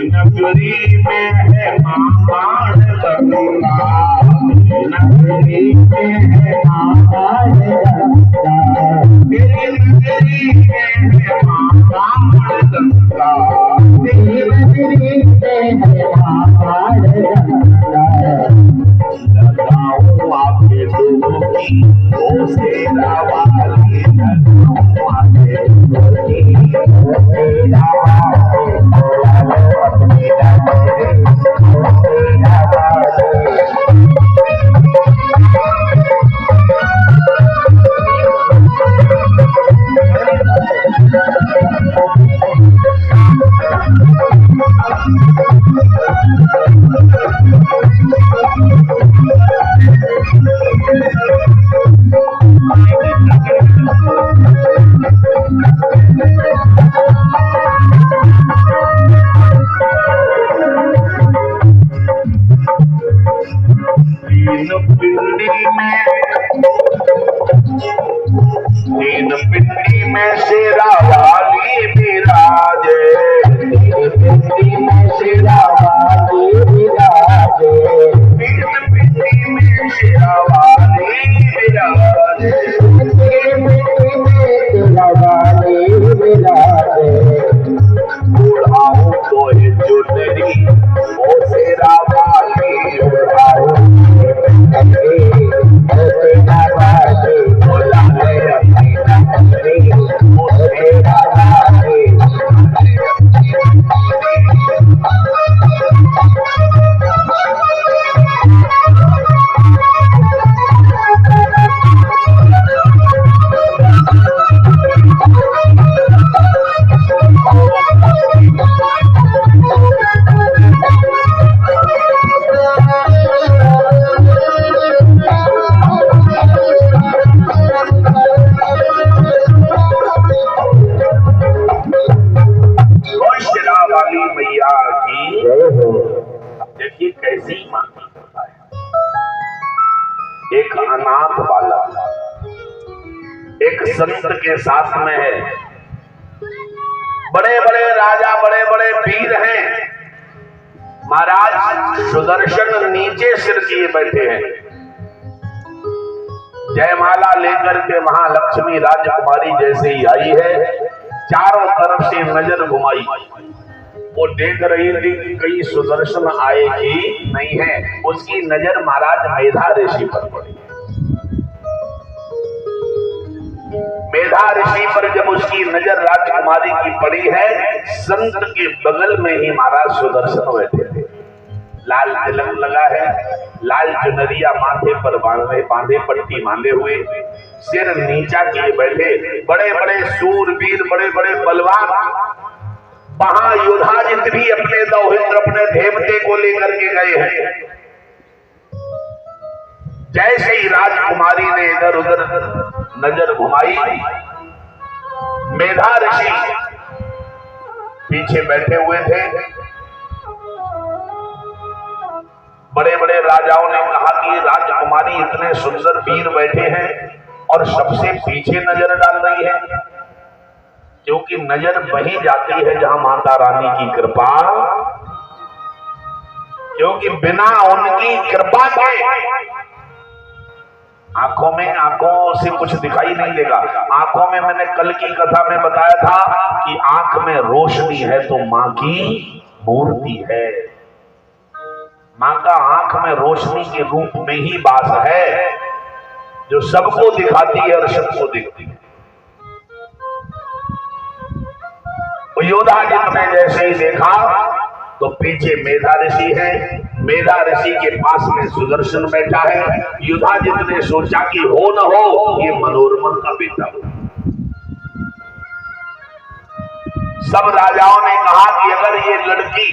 नगरी में है मामाण गंगा, नगरी में है मामाण गंगा, तेरी नगरी में है मामाण गंगा, तेरी नगरी में है मामाण गंगा। लगाऊं आपके डुबकी ओ शेरा वाली, लगाऊं आपके डुबकी ओ शेरा वाली, तीन पिंडी में शेरा वाली विराजे, तीन पिंडी में शेरा वाली विराजे, तीन पिंडी में शेरा वाली विराजे, तीन पिंडी में शेरा वाली विराजे। उड़ाऊं तो है चुनरी ओ शेरा वाली, उड़ाऊं देखिए कैसी मां है। एक अनाथ बालक एक संत के साथ में है, बड़े बड़े राजा बड़े बड़े वीर हैं। महाराज सुदर्शन नीचे सिर किए बैठे हैं, जयमाला लेकर के महालक्ष्मी राजकुमारी जैसे ही आई है, चारों तरफ से नजर घुमाई, वो देख रही थी कि कहीं सुदर्शन आए कि नहीं है। उसकी नजर महाराज मेधा ऋषि पर पड़ी। मेधा ऋषि पर जब उसकी नजर राजकुमारी की पड़ी है, संत के बगल में ही महाराज सुदर्शन बैठे थे। लाल तिलक लगा है, लाल चुनरिया माथे पर बांधे पट्टी बांधे हुए, सिर नीचा किए बैठे, बड़े बड़े सूरवीर, बड़े बड़े बलवान महायोद्धा भी अपने दौहित्र, अपने देवते को लेकर के गए हैं। जैसे ही राजकुमारी ने इधर उधर नजर घुमाई, मेधा ऋषि पीछे बैठे हुए थे। बड़े बड़े राजाओं ने कहा कि राजकुमारी इतने सुंदर वीर बैठे हैं और सबसे पीछे नजर डाल रही है, क्योंकि नजर वहीं जाती है जहां माता रानी की कृपा, क्योंकि बिना उनकी कृपा के आंखों से कुछ दिखाई नहीं देगा। आंखों में, मैंने कल की कथा में बताया था कि आंख में रोशनी है तो मां की मूर्ति है। मां का आंख में रोशनी के रूप में ही वास है, जो सबको दिखाती है और सबको दिखती है। योद्धा जितने जैसे ही देखा तो पीछे मेधा ऋषि है, मेधा ऋषि के पास में सुदर्शन बैठा है। योद्धा जितने सोचा कि हो न हो ये मनोरमा का बेटा हो। सब राजाओं ने कहा कि अगर ये लड़की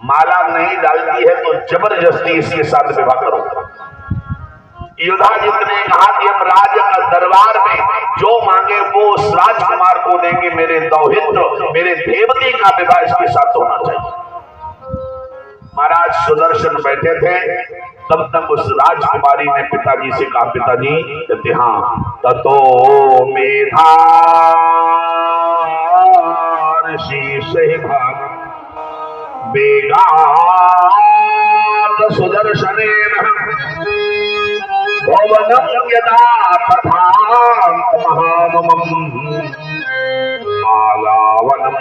माला नहीं डालती है तो जबरदस्ती इसके साथ विवाह करो। योद्धा जितने कहा कि हम राज दरबार में जो मांगे वो उस राजकुमार को देंगे, मेरे दौहित्र, मेरे देवती का विवाह इसके साथ होना चाहिए। महाराज सुदर्शन बैठे थे, तब तक उस राजकुमारी ने पिताजी से कहा, पिताजी कहते हाँ, ततो मेधा ऋषि से भाग बेगा सुदर्शनेन भवनम यदा तथांत महाममम मालावनम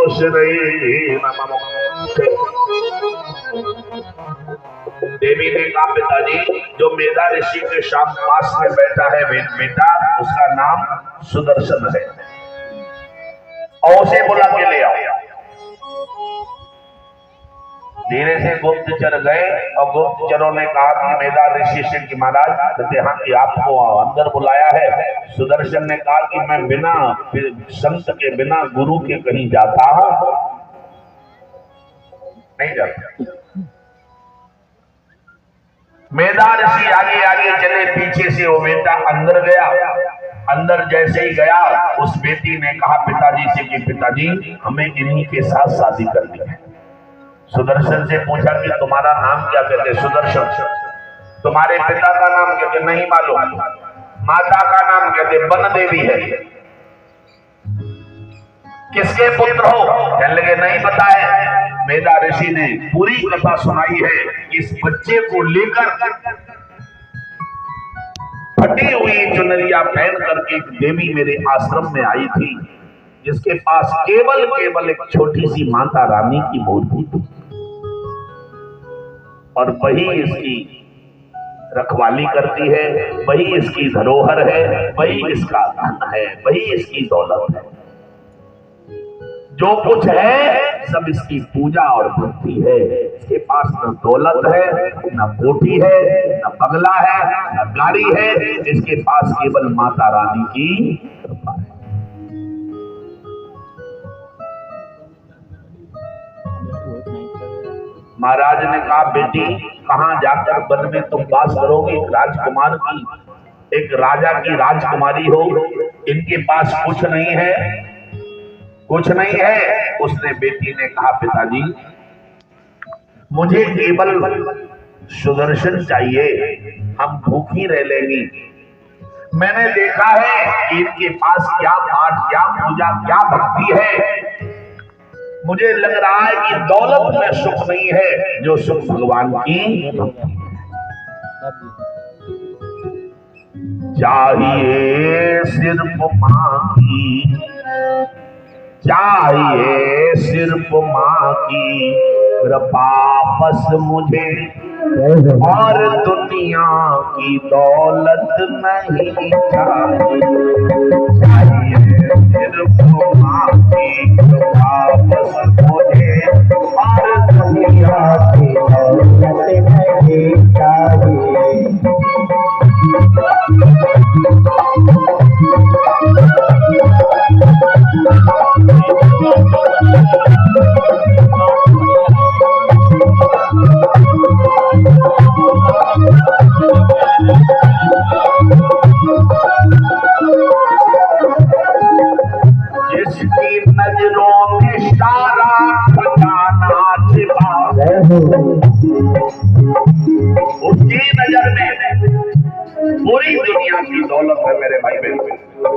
आबश्रेण मम। देवी ने कहा, पिताजी जो मेधा ऋषि के शाम पास में बैठा है बेटा, उसका नाम सुदर्शन है, और उसे बुला के ले आओ। धीरे से गुप्तचर गए और गुप्तचरों ने कहा कि मेधा ऋषि से कि महाराज कहते हाँ कि आपको अंदर बुलाया है। सुदर्शन ने कहा कि मैं बिना संत के, बिना गुरु के कहीं जाता नहीं जाता। मेधा ऋषि आगे आगे चले, पीछे से वो बेटा अंदर गया। अंदर जैसे ही गया, उस बेटी ने कहा पिताजी से कि पिताजी हमें इन्हीं के साथ शादी करनी है। सुदर्शन से पूछा कि तुम्हारा नाम क्या? कहते सुदर्शन। तुम्हारे पिता का नाम? कहते नहीं मालूम। माता का नाम? कहते वन देवी है। किसके पुत्र हो? कहने लगे नहीं पता है। मेधा ऋषि ने पूरी कथा सुनाई है। इस बच्चे को लेकर फटी हुई चुनरिया पहन करके एक देवी मेरे आश्रम में आई थी, जिसके पास केवल एक छोटी सी माता रानी की मूर्ति थी, और वही इसकी रखवाली करती है, वही इसकी धरोहर है, वही इसका धन है, वही इसकी दौलत है। जो कुछ है सब इसकी पूजा और भक्ति है। इसके पास न दौलत है, न कोठी है, न बंगला है, न गाड़ी है। इसके पास केवल माता रानी की कृपा है। महाराज ने कहा बेटी कहां जाकर वन में तुम वास करोगे? राजकुमार की, एक राजा की राजकुमारी हो, इनके पास कुछ नहीं है, कुछ नहीं है। उसने बेटी ने कहा पिताजी मुझे केवल सुदर्शन चाहिए, हम भूखी रह लेंगी। मैंने देखा है कि इनके पास क्या पाठ, क्या पूजा, क्या भक्ति है। मुझे लग रहा है कि दौलत में सुख नहीं है, जो सुख भगवान की भक्ति है। चाहिए सिर्फ मां की, चाहिए सिर्फ मां की कृपा, बस मुझे और दुनिया की दौलत नहीं चाहिए, सिर्फ माँ की कृपा बस मुझे, और दुनिया की दौलत नहीं चाहिए। जिसकी नजरों में सारा खजाना छिपा, उसकी नजर में पूरी दुनिया की दौलत है मेरे भाई बहन।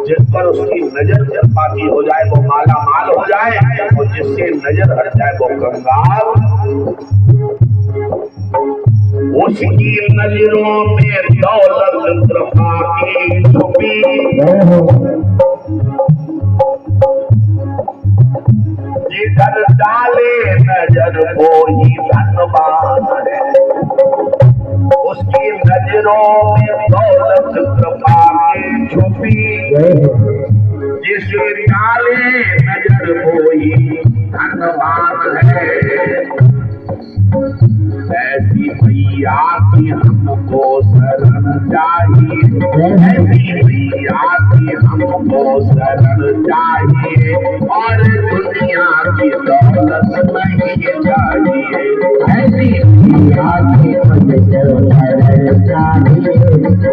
जिस पर उसकी नजर चपाती हो जाए वो माला माल हो जाए, और जिससे नजर हट जाए वो कंगाल। उसकी नजरों में दौलत कृपा की छुपी, जिधर डाले नजर वो ही धनवान है। उसकी नजरों में दौलत कृपा की छुपी, जिसे डाले नजर वो ही धनवान है। ऐसी मैया की हमको शरण चाहिए, ऐसी मैया की हमको शरण चाहिए, और दुनिया की दौलत नहीं चाहिए। ऐसी मैया की हमको शरण चाहिए,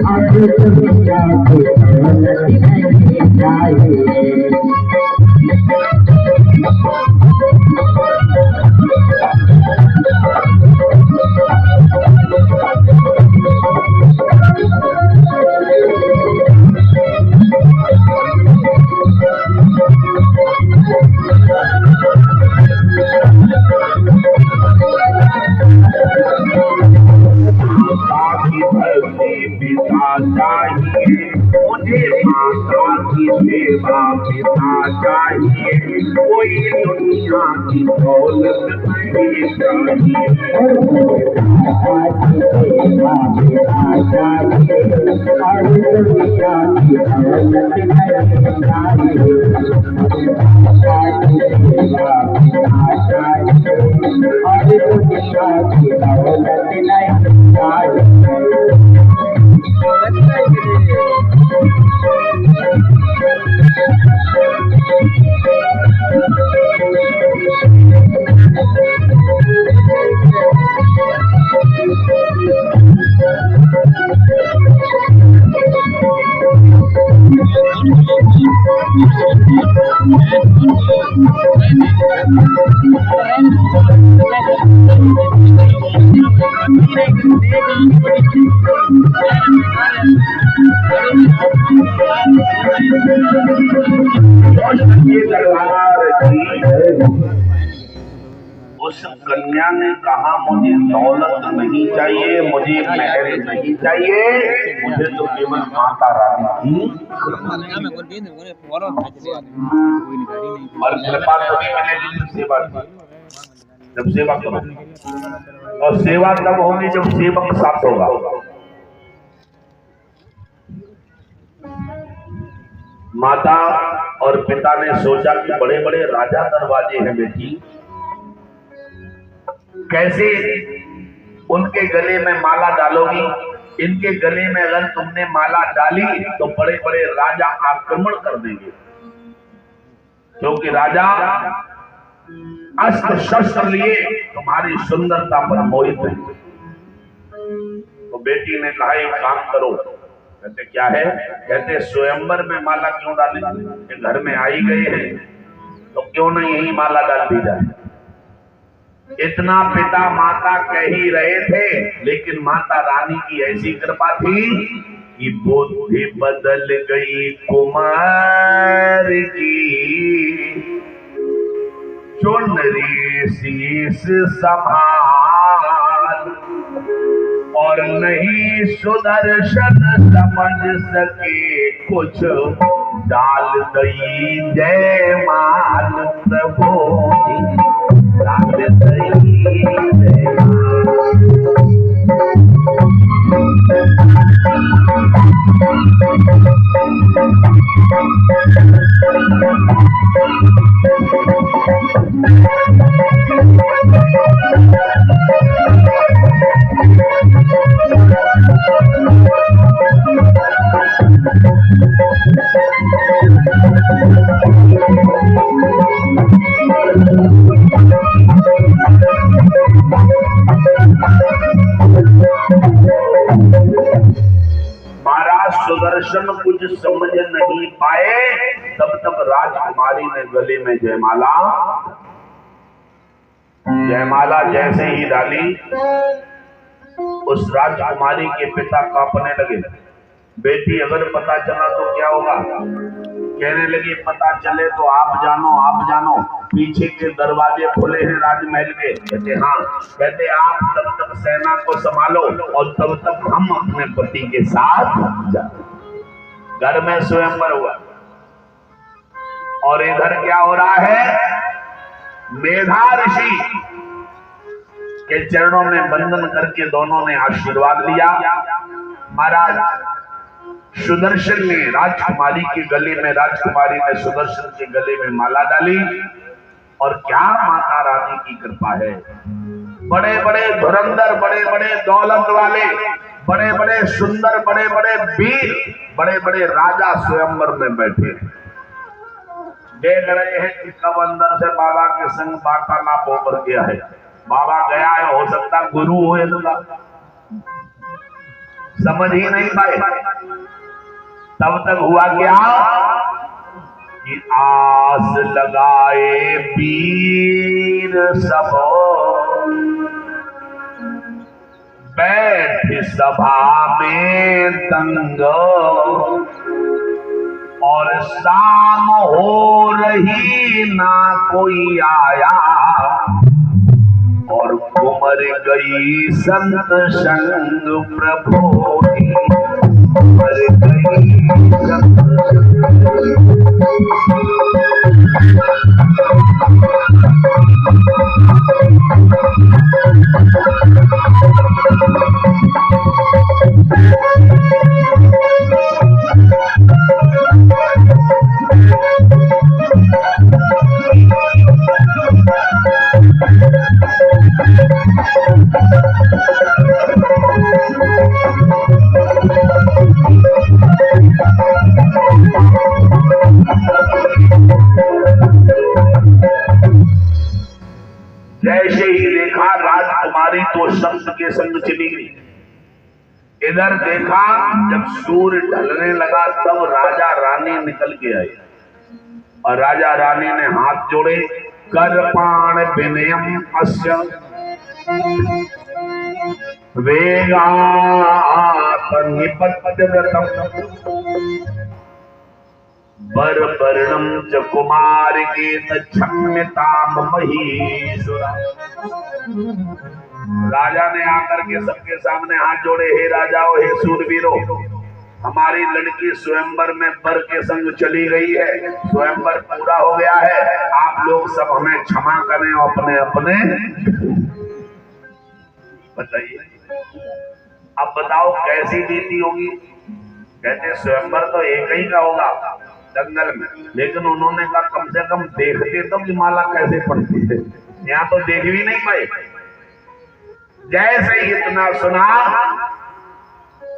और दुनिया की दौलत नहीं चाहिए। मुझे माता की सेवा पिता चाहिए, कोई दुनिया की दौलत नहीं चाहिए। माता की सेवा पिता चाहिए, और दुनिया की दौलत नहीं चाहिए। माता की सेवा पिता चाहिए, और दुनिया की दौलत नहीं चाहिए। उस कन्या ने कहा मुझे दौलत नहीं चाहिए, मुझे महल नहीं चाहिए, मुझे तो केवल माता रानी की और कृपा तभी मिलेगी जब सेवा की, जब सेवा करो। और सेवा तब होगी जब सेवक साथ होगा। माता और पिता ने सोचा कि बड़े बड़े राजा दरवाजे हैं बेटी, कैसे उनके गले में माला डालोगी? इनके गले में अगर तुमने माला डाली तो बड़े बड़े राजा आक्रमण कर देंगे, क्योंकि राजा अस्त्र शस्त्र लिए तुम्हारी सुंदरता पर मोहित है। तो बेटी ने कहा एक काम करो। कहते क्या है? कहते स्वयंवर में माला क्यों डालें, घर में आई गए हैं तो क्यों नहीं यही माला डाल दी जाए। इतना पिता माता कह ही रहे थे, लेकिन माता रानी की ऐसी कृपा थी कि बुद्धि बदल गई कुमार की, चुनरी शीश संभाल, और नहीं सुदर्शन समझ सके कुछ, डाल दई जय माल प्रभु, डाल दई जय माल। महाराज सुदर्शन कुछ समझ नहीं पाए, तब तक राजकुमारी ने गले में जयमाला जैसे ही डाली, उस राजकुमारी के पिता कांपने लगे। बेटी अगर पता चला तो क्या होगा? कहने लगे पता चले तो आप जानो, पीछे के दरवाजे खुले हैं राजमहल के। कहते हाँ। कहते आप तब तक सेना को संभालो और तब तक हम अपने पति के साथ जाते। घर में स्वयंवर हुआ और इधर क्या हो रहा है? मेधा ऋषि के चरणों में वंदन करके दोनों ने आशीर्वाद लिया। महाराज सुदर्शन ने राजकुमारी के गले में, राजकुमारी ने सुदर्शन के गले में माला डाली। और क्या माता रानी की कृपा है। बड़े बड़े धुरंधर, बड़े बड़े दौलत वाले, बड़े बड़े सुंदर, बड़े बड़े वीर, बड़े बड़े राजा स्वयंवर में बैठे देख रहे हैं कि कब अंदर से बाबा के संग वार्तालाप होकर गया है। बाबा गया है, हो सकता गुरु हो, समझ ही नहीं पाए। तब तक हुआ क्या कि आस लगाए वीर सब बैठ सभा में दंग, और शाम हो रही ना कोई आया, और उमर गई संत संग प्रभु की, उमर गई संत जैसे ही देखा राजकुमारी तो संत के संग चली गई। इधर देखा जब सूर्य ढलने लगा तब राजा रानी निकल के आए और राजा रानी ने हाथ जोड़े। करपाण विनयम अस्य वेगात निपत्यव्रतम वर वर्णम च कुमार के क्षम्यताम महीसुरा। राजा ने आकर के सबके सामने हाथ जोड़े, हे राजाओ, हे सूरवीरों, हमारी लड़की स्वयंवर में वर के संग चली गई है, स्वयंवर पूरा हो गया है, आप लोग सब हमें क्षमा करें। अपने अपने बताइए, अब बताओ कैसी बीती होगी। कहते स्वयंवर तो एक ही का होगा जंगल में, लेकिन उन्होंने कहा कम से कम देखते तो कि माला कैसे पड़ती है, यहाँ तो देख भी नहीं पाए। जैसे ही इतना सुना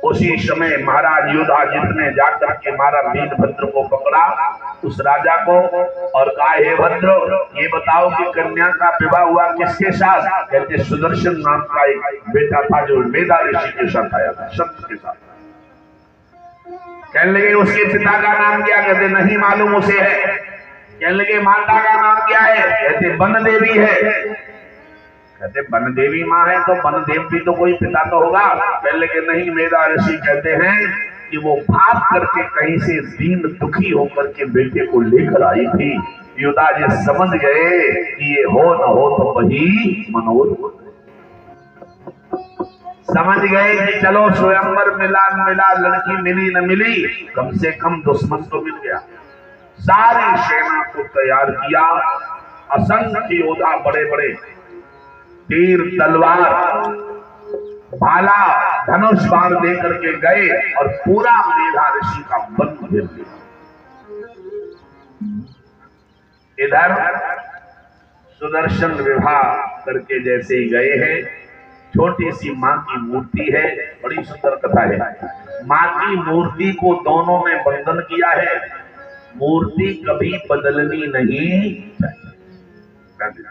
उसी समय महाराज युधाजित ने जाकर के मारा वीरभद्र को पकड़ा, उस राजा को, और कहा हे भद्र, ये बताओ कि कन्या का विवाह हुआ किसके साथ? कहते सुदर्शन नाम का एक बेटा था जो मेधा ऋषि के साथ आया था, संत के साथ। कहने लगे उसके पिता का नाम क्या? कहते नहीं मालूम उसे है। कहने लगे माता का नाम क्या है? कहते वन देवी है। कहते वन देवी माँ है तो वन देव भी तो कोई पिता तो होगा। कहने लगे नहीं, मेधा ऋषि कहते हैं कि वो भाग करके कहीं से दीन दुखी होकर के बेटे को लेकर आई थी। युधा जी समझ गए कि ये हो न हो तो वही मनोरथ, समझ गए कि चलो स्वयंवर मिला न मिला, लड़की मिली न मिली, कम से कम दुश्मन तो मिल गया। सारी सेना को तैयार किया, असंख्य योद्धा, बड़े बड़े तीर तलवार भाला धनुष बाण लेकर के गए और पूरा मेधा ऋषि का वन घेर लिया। इधर सुदर्शन विवाह करके जैसे ही गए हैं, छोटी सी मां की मूर्ति है, बड़ी सुंदर कथा है। मां की मूर्ति को दोनों ने बंधन किया है, मूर्ति कभी बदलनी नहीं चाहिए।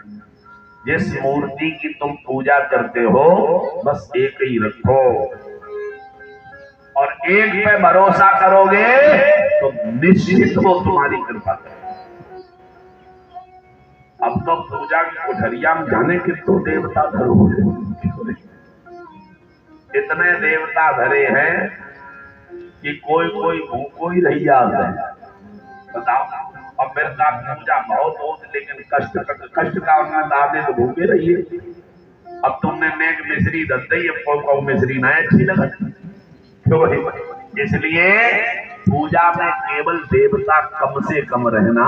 जिस मूर्ति की तुम पूजा करते हो बस एक ही रखो, और एक पे भरोसा करोगे तो निश्चित वो तुम्हारी कृपा करेगा। अब तो पूजा की कोठरिया में जाने के तो देवता धरो है, इतने देवता धरे हैं कि कोई कोई भूखो ही रही जाता है। बताओ, और फिर का पूजा बहुत हो, लेकिन कष्ट का उन्हें दादे तो भूखे रहिए। अब तुमने नेक मिश्री दस दी, अब को मिश्री ना अच्छी लगा क्यों? इसलिए पूजा में केवल देवता कम से कम रहना,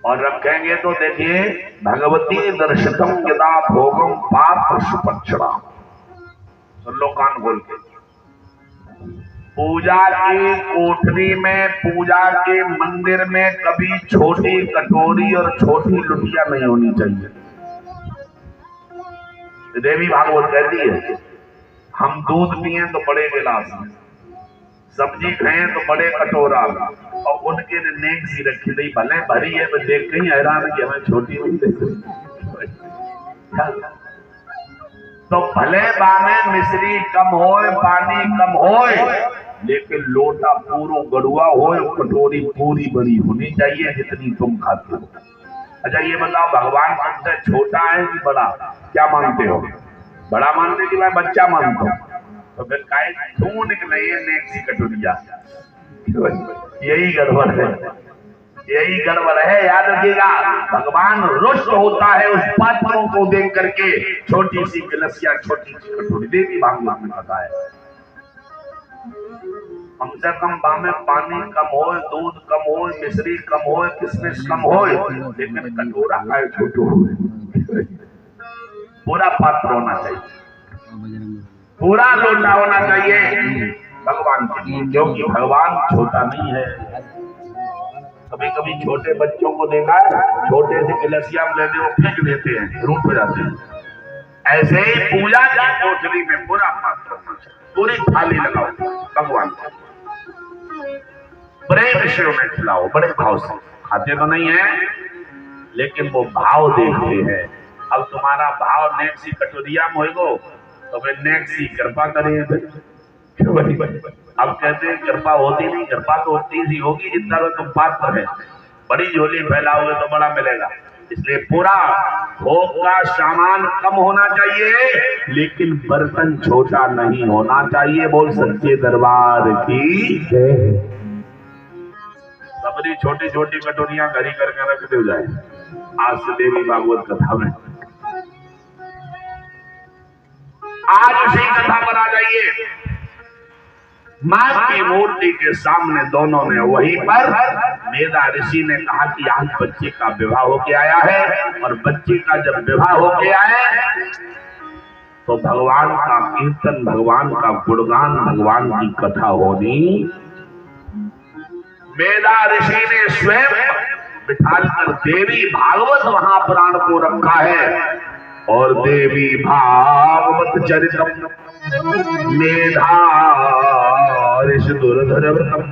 और रखेंगे तो देखिए भगवती दर्शकम यदा भोगम पाप सुपक्षणा। सुन लो कान खोल के, पूजा की कोठरी में, पूजा के मंदिर में कभी छोटी कटोरी और छोटी लुटिया नहीं होनी चाहिए। देवी भागवत कहती है हम दूध पिए तो बड़े गिलास में, सब्जी खाएं तो बड़े कटोरा में, और उनके नेक सी रखी गई भले भरी है तो देख के ही हैरान कि हमें छोटी नहीं देती। तो भले बामे मिश्री कम होए, पानी कम होए, लेकिन लोटा पूरा गड़ुआ हो, कटोरी पूरी बड़ी होनी चाहिए जितनी तुम खाते हो। अच्छा ये बताओ, भगवान तुमसे छोटा है कि बड़ा? क्या मानते हो? बड़ा मानते कि मैं बच्चा मानता हूं? तो फिर काय क्यों निकले ये नेक सी कटोरिया? यही गड़बड़ है, यही गड़बड़ है। याद रखिएगा, भगवान रुष्ट होता है उस पात्रों को देख करके। छोटी सी गिलसिया, छोटी सी कटोरी, देवी भागवत में कहा है कम से कम बामे पानी कम हो, दूध कम हो, मिश्री कम हो, किशमिश कम हो, लेकिन कटोरा का छोटो हो। पूरा पात्र होना चाहिए, पूरा लोटा होना चाहिए भगवान के लिए, क्योंकि भगवान छोटा नहीं है। कभी कभी छोटे बच्चों को देखा है, छोटे से गिलसिया में लेते वो फेंक देते हैं, रूठ हो जाते हैं। ऐसे ही पूजा की कोठरी में पूरा पात्र होना चाहिए, पूरी थाली लगाओ भगवान को, बड़े विषयों में खिलाओ, बड़े भाव से। खाते तो नहीं है, लेकिन वो भाव देखते हैं। अब तुम्हारा भाव नेक सी कटोरिया में होगो तो फिर नेक सी कृपा करें। अब कहते हैं कृपा होती नहीं, कृपा तो होती सी होगी जितना तो तुम पात्र है। बड़ी झोली फैलाओगे तो बड़ा मिलेगा, इसलिए पूरा भोग का सामान कम होना चाहिए, लेकिन बर्तन छोटा नहीं होना चाहिए। बोल सच्चे दरबार की जय। सबरी छोटी छोटी कटोरियां घरी करके रख दे जाए। आज से देवी भागवत कथा में, आज उसी कथा पर आ जाइए। मां की मूर्ति के सामने दोनों ने, वहीं पर मेधा ऋषि ने कहा कि आज बच्चे का विवाह होके आया है, और बच्चे का जब विवाह होके आए तो भगवान का कीर्तन, भगवान का गुणगान, भगवान की कथा होनी। मेधा ऋषि ने स्वयं बिठाकर देवी भागवत वहां प्राण को रखा है, और देवी भागवत चरितम मेधा ऋषि दुर्धरव्रतम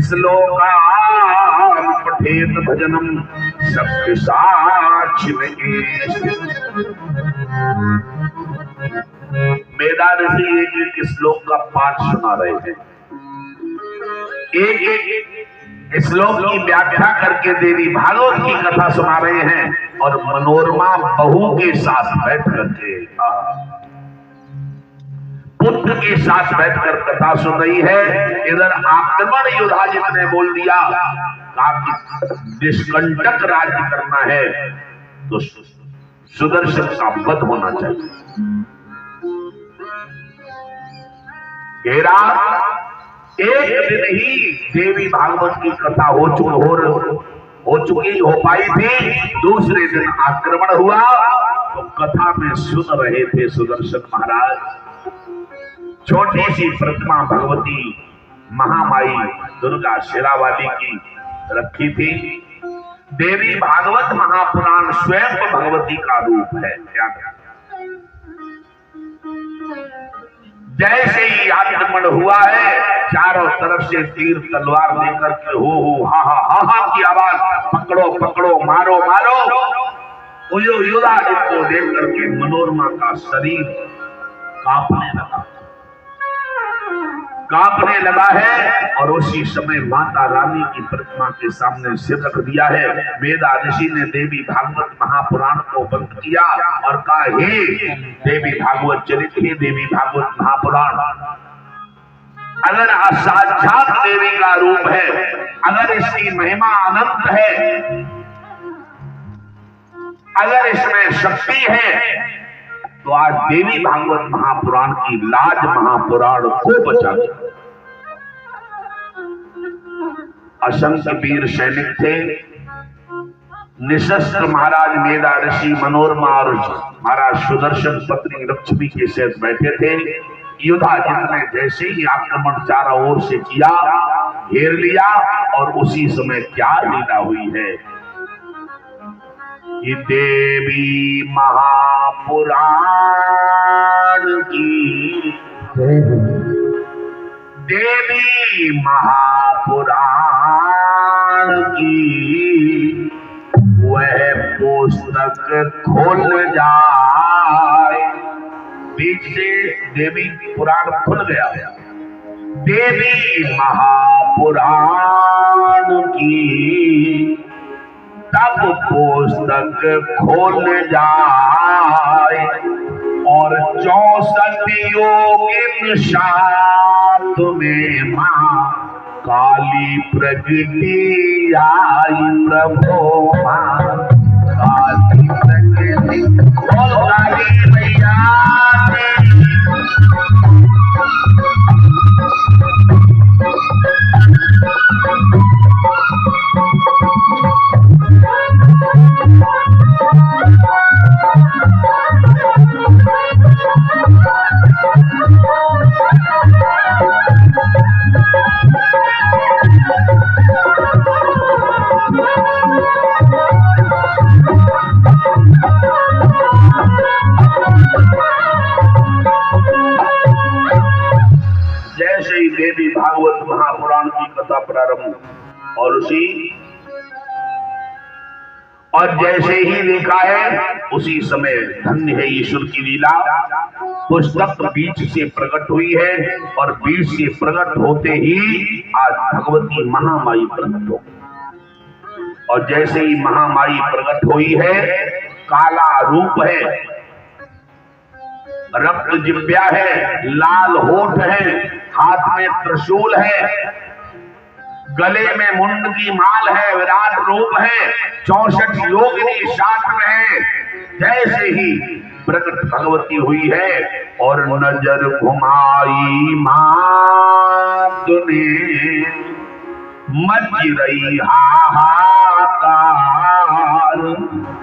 श्लोकान पठेत भजनम सबके साक्षी में। मेधा ऋषि एक एक श्लोक का पाठ सुना रहे हैं, एक एक श्लोक की व्याख्या करके देवी भागवत की कथा सुना रहे हैं, और मनोरमा बहू के साथ बैठ करके, पुत्र के साथ बैठकर कथा सुन रही है। इधर आक्रमण युधाजित ने बोल दिया कि निष्कंटक राज्य करना है तो सुदर्शन का वध होना चाहिए। घेरा एक दिन ही देवी भागवत की कथा हो चुकी हो पाई थी। दूसरे दिन आक्रमण हुआ तो कथा में सुन रहे थे सुदर्शन महाराज। छोटी सी प्रतिमा भगवती महामाई दुर्गा शेरावाली की रखी थी। देवी भागवत महापुराण स्वयं भगवती का रूप है। जैसे ही आक्रमण हुआ है, चारों तरफ से तीर तलवार लेकर के हो हा हा हा हा की आवाज, पकड़ो पकड़ो, मारो मारो। युधाजित को देख करके मनोरमा का शरीर कांपने लगा है। और उसी समय माता रानी की प्रतिमा के सामने सिर रख दिया है। वेदा ऋषि ने देवी भागवत महापुराण को बंद किया और कहा, हे देवी भागवत चरित, हे देवी भागवत महापुराण, अगर साक्षात देवी का रूप है, अगर इसकी महिमा अनंत है, अगर इसमें शक्ति है, तो आज देवी भागवत महापुराण की लाज महापुराण को बचा दिया। असंख्य वीर सैनिक थे, निशस्त्र महाराज मेधा ऋषि मनोरमा और महाराज सुदर्शन पत्नी लक्ष्मी के साथ बैठे थे। युधाजित ने जैसे ही आक्रमण चारों ओर से किया, घेर लिया, और उसी समय क्या लीला हुई है कि देवी महापुराण की, देवी महापुराण की वह पुस्तक खोल जाए। बीच से देवी पुराण खुल गया। देवी महापुराण की तब पुस्तक खोल जाए और 64 योगिन साथ में मां काली प्रगति आई। प्रभु मां काली प्रगति, बोल काली मैया देवी भागवत महापुराण की कथा प्रारंभ और जैसे ही देखा है उसी समय धन्य है ईश्वर की लीला। पुस्तक बीच से प्रकट हुई है और बीच से प्रकट होते ही आज भगवती महामाई प्रकट हो। और जैसे ही महामाई प्रकट हुई है, काला रूप है, रक्त जिब्या है, लाल होठ है, हाथ में त्रिशूल है, गले में मुंड की माल है, विराट रूप है, 64 योगिनी साथ में है। जैसे ही प्रकट भगवती हुई है और नजर घुमाई मात ने, मच रही हाहाकार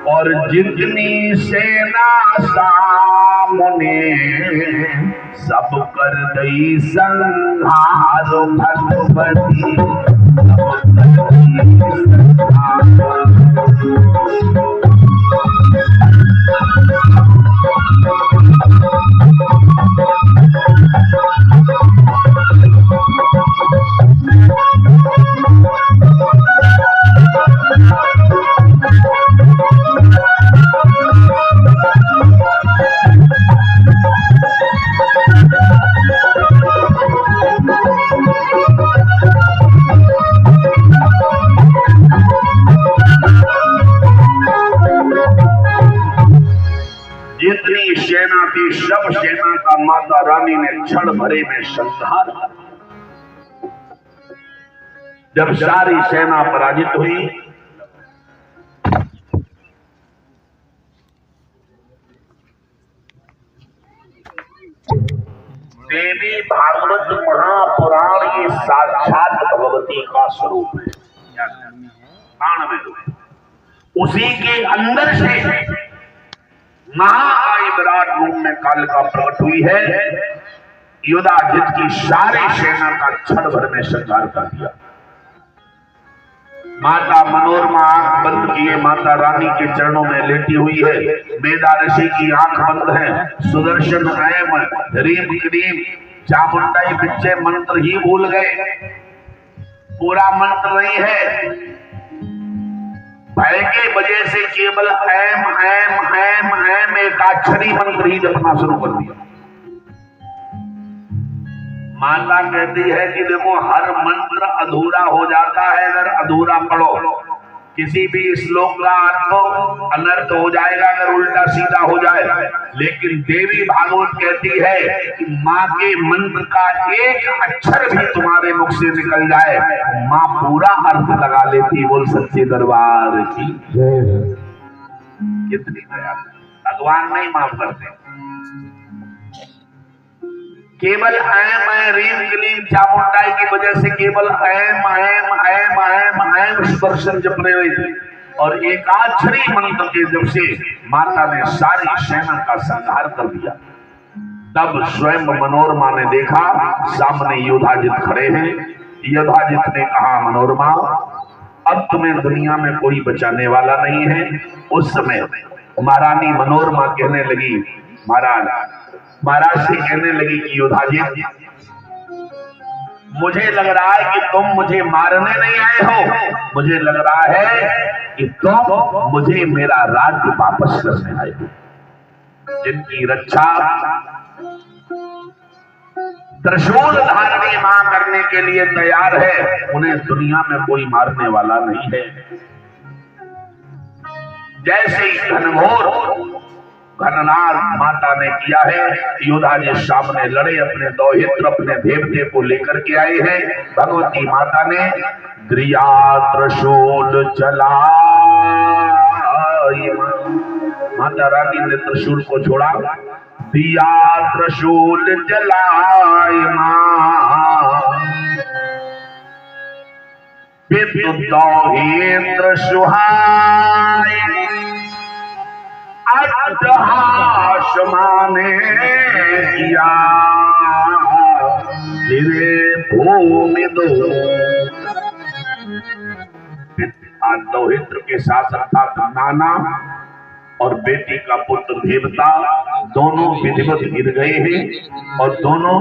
और जितनी सेना सामने सब कर दई संहार। भगवती जितनी सेना थी सब सेना का माता रानी ने क्षण भरे में संहार। जब सारी सेना पराजित हुई, देवी भागवत महापुराण ये साक्षात भगवती का स्वरूप है। प्राण में रुके। उसी के अंदर से महाकाय विराट रूप में कालिका प्रकट हुई है। युधाजित की सारी सेना का क्षण भर में संहार कर दिया। माता मनोरमा आंख बंद किए माता रानी के चरणों में लेटी हुई है। मेधा ऋषि की आंख बंद है। सुदर्शन ऐम ह्रीम क्लीम चामुंडाई बिच्चे मंत्र ही भूल गए, पूरा मंत्र नहीं है। भय की वजह से केवल ऐम ऐम ऐम ऐम एकाक्षरी मंत्र ही जपना शुरू कर दिया। माता कहती है कि देखो हर मंत्र अधूरा हो जाता है अगर अधूरा पढ़ो। किसी भी श्लोक का अर्थ अनर्थ हो जाएगा अगर उल्टा सीधा हो जाए। लेकिन देवी भागवत कहती है कि माँ के मंत्र का एक अक्षर भी तुम्हारे मुख से निकल जाए, माँ पूरा अर्थ लगा लेती। बोल सच्चे दरबार की कितनी दया। भगवान नहीं माफ करते। केवल ऐम रीम क्लीम चामुंडाई की वजह से केवल ऐम ऐम ऐम ऐम ऐम सुदर्शन जप रहे हुए थे और एकाक्षरी मंत्र के जब से माता ने सारी सेना का संहार कर दिया। तब स्वयं मनोरमा ने देखा सामने युधाजित खड़े हैं। युधाजित ने कहा मनोरमा अब तुम्हें दुनिया में कोई बचाने वाला नहीं है। उस समय महारानी मनोरमा कहने लगी महाराज से कहने लगी कि युधाजित मुझे लग रहा है कि तुम मुझे मारने नहीं आए हो, मुझे लग रहा है कि तुम मुझे मेरा राज्य वापस करने आए हो। जिनकी रक्षा त्रिशूल धारणी मां करने के लिए तैयार है उन्हें दुनिया में कोई मारने वाला नहीं है। जैसे ही घनघोर घननाद माता ने किया है, युधाजित सामने लड़े अपने दौहित्र अपने देवते को लेकर के आए हैं। भगवती माता ने द्रिया त्रिशूल चला, माता रानी ने त्रिशूल को छोड़ा। दिया त्रिशूल जलाए विद्युत दौहित्र सुहाए अट्टहास माने किया गिरे भूमि दो। दौहित्र के साथ अर्थात नाना और बेटी का पुत्र देवता दोनों विधिवत गिर गए हैं और दोनों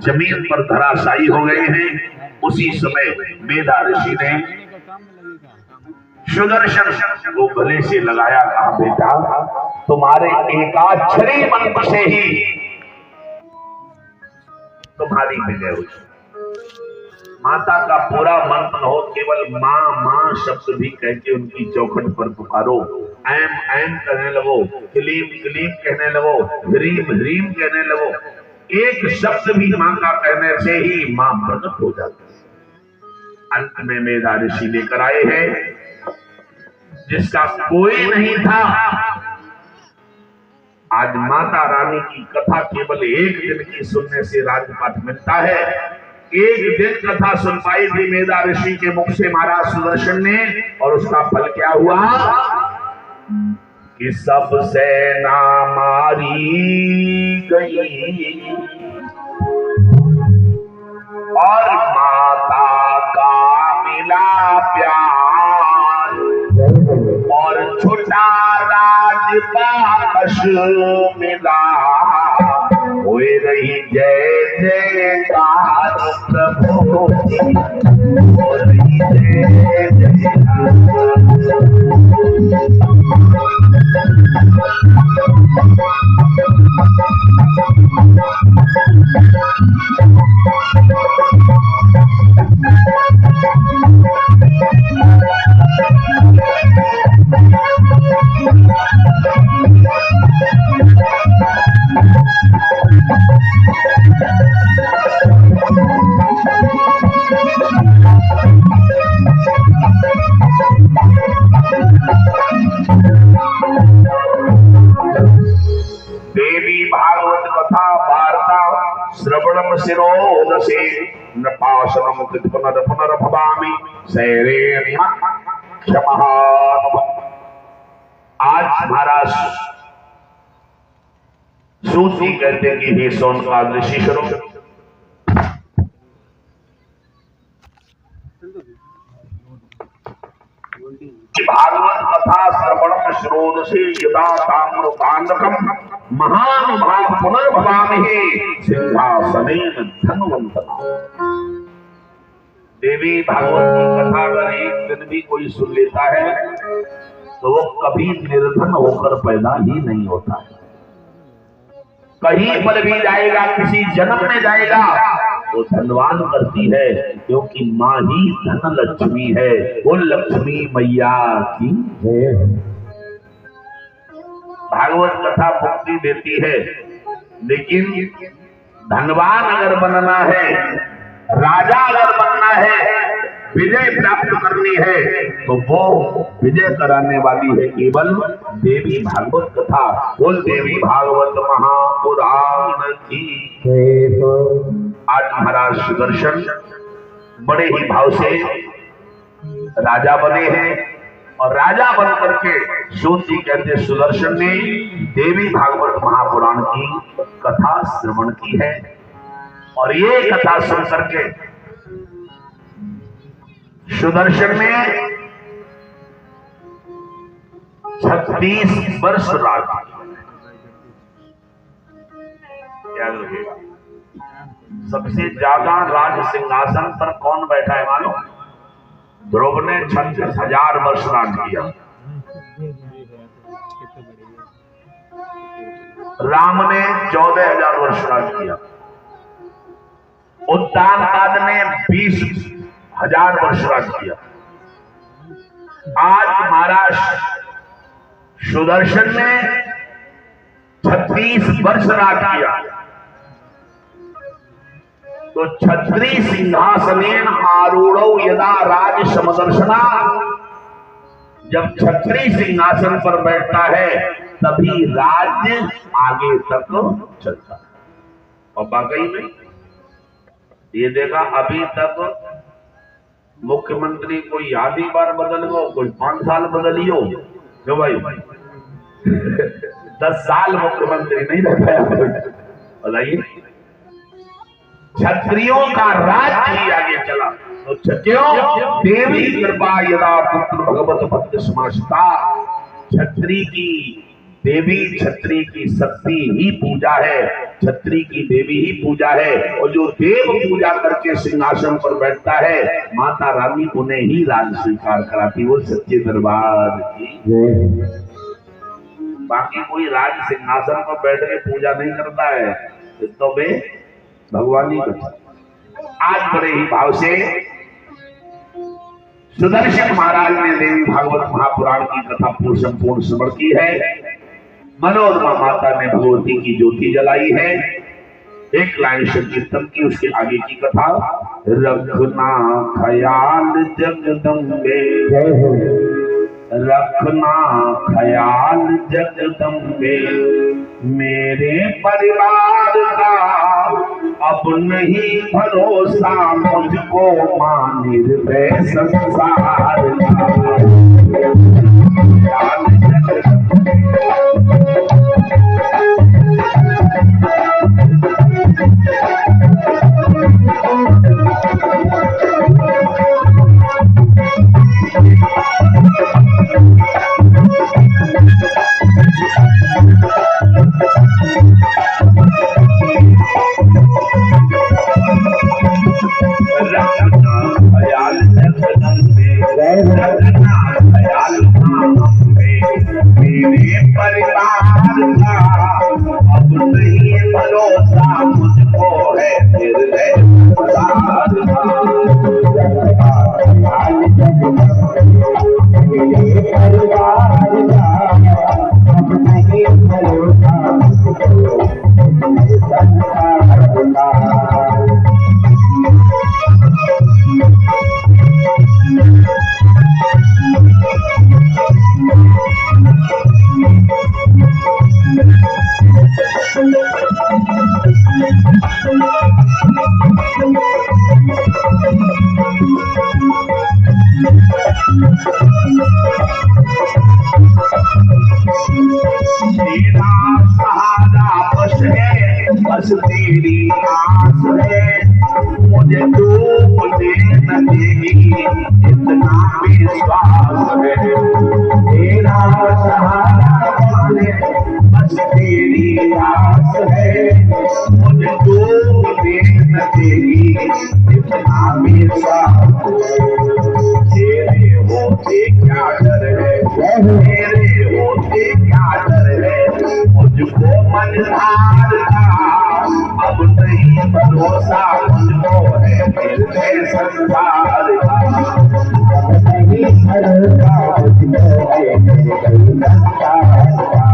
जमीन पर धराशायी हो गए हैं। उसी समय मेधा ऋषि ने सुदर्शन को गले से लगाया, कहा बेटा तुम्हारे एकाक्षरी मंत्र से ही तुम्हारी विजय हुई। माता का पूरा मंत्र हो, केवल माँ माँ शब्द भी कह के उनकी चौखट पर पुकारो। ऐम ऐम कहने लगो, क्लीम क्लीम कहने लगो, ह्रीम ह्रीम कहने लगो। एक शब्द भी माँ का कहने से ही माँ प्रकट हो जाती है। अंत में मेधा ऋषि लेकर आए हैं जिसका कोई नहीं था। आज माता रानी की कथा केवल एक दिन की सुनने से राजपाट मिलता है। एक दिन कथा सुन पाई थी मेधा ऋषि के मुख से महाराज सुदर्शन ने, और उसका फल क्या हुआ कि सब सेना मारी गई और माता का मिला प्यार और छुटा राज वापस मिला। हो रही जय जयकार प्रभु की, हो रही जय जयकार। देवी भागवत कथा वार्ता श्रवणम शिरोदसे नपाशनम पुनर्भवामि शैरेण क्षमानुभव। आज महाराज सूती कहते कि हे सोनकाद ऋषि स्वरूप, भागवत कथा श्रवणम श्रोदसे यदा ताम्रपाण्डकम महानुभाव पुनर्भवामहे सिंहासनेन धनवंतना। देवी भागवत की कथा अगर एक दिन भी कोई सुन लेता है तो वो कभी निर्धन होकर पैदा ही नहीं होता है। कहीं पर भी जाएगा, किसी जन्म में जाएगा वो धनवान करती है, क्योंकि माँ ही धन लक्ष्मी है। वो लक्ष्मी मैया की है। भागवत कथा मुक्ति देती है, लेकिन धनवान अगर बनना है, राजा अगर बनना है, विजय प्राप्त करनी है, तो वो विजय कराने वाली है केवल देवी भागवत कथा। बोल देवी भागवत महापुराण की। आज महाराज सुदर्शन बड़े ही भाव से राजा बने हैं, और राजा बन करके सूत जी कहते सुदर्शन ने देवी भागवत महापुराण की कथा श्रवण की है। और ये कथा सुन करके सुदर्शन ने 36 वर्ष राज किया। याद रखिएगा, सबसे ज्यादा राज सिंहासन पर कौन बैठा है मालूम? ध्रुव ने 36,000 वर्ष राज किया। राम ने 14,000 वर्ष राज किया। उत्तानपाद ने 20,000 वर्ष राज किया। आज महाराज सुदर्शन ने 36 वर्ष राज किया। तो छत्री सिंहासनेन आरूढ़ौ यदा राज समदर्शना। जब छत्री सिंहासन पर बैठता है तभी राज्य आगे तक चलता है। और वाकई में ये देखा, अभी तक मुख्यमंत्री कोई आधी बार बदल गो, कोई 5 साल बदलियो, क्यों भाई 10 साल मुख्यमंत्री नहीं रह पाया। बताइए, क्षत्रियों का राज्य ही आगे चला। तो क्षत्रियों देवी कृपा यदा पुत्र भगवत भक्त समासता। क्षत्रिय की देवी, क्षत्रिय की शक्ति ही पूजा है, क्षत्रिय की देवी ही पूजा है। और जो देव पूजा करके सिंहासन पर बैठता है, माता रानी उन्हें ही राज स्वीकार कराती। वो सच्चे दरबार की। बाकी कोई राज सिंहासन पर बैठ के पूजा नहीं करता है, तो वे भगवान ही करते। आज बड़े ही भाव से सुदर्शन महाराज ने देवी भागवत महापुराण की कथा संपूर्ण श्रवण की है। मनोरमा माता ने भगवती की ज्योति जलाई है। एक लाइन संकीर्तन की, उसके आगे की कथा। रखना ख्याल जगदम्बे, रखना ख्याल जगदम्बे, मेरे परिवार का अब नहीं भरोसा, मुझको मां निर्भय संसार का। बस तेरी आस है, मुझे तू दे न देगी इतना विश्वास है। तेरा सहारा कौन है, बस तेरी आस है, मुझे तू दे न देगी इतना विश्वास है। तेरे होते क्या डर है, तेरे होते क्या डर है, मुझको मनहार था अब नहीं भरोसा, मुझको है दिल में संसार का। नहीं भरोसा मुझको है दिल में संसार का।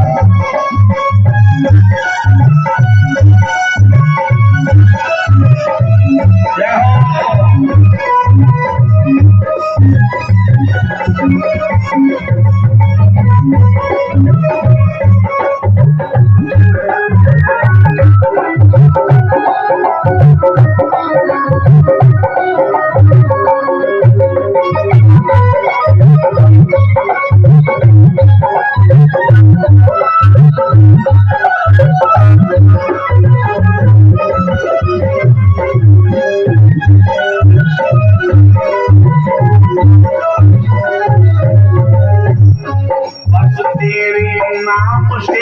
नाम से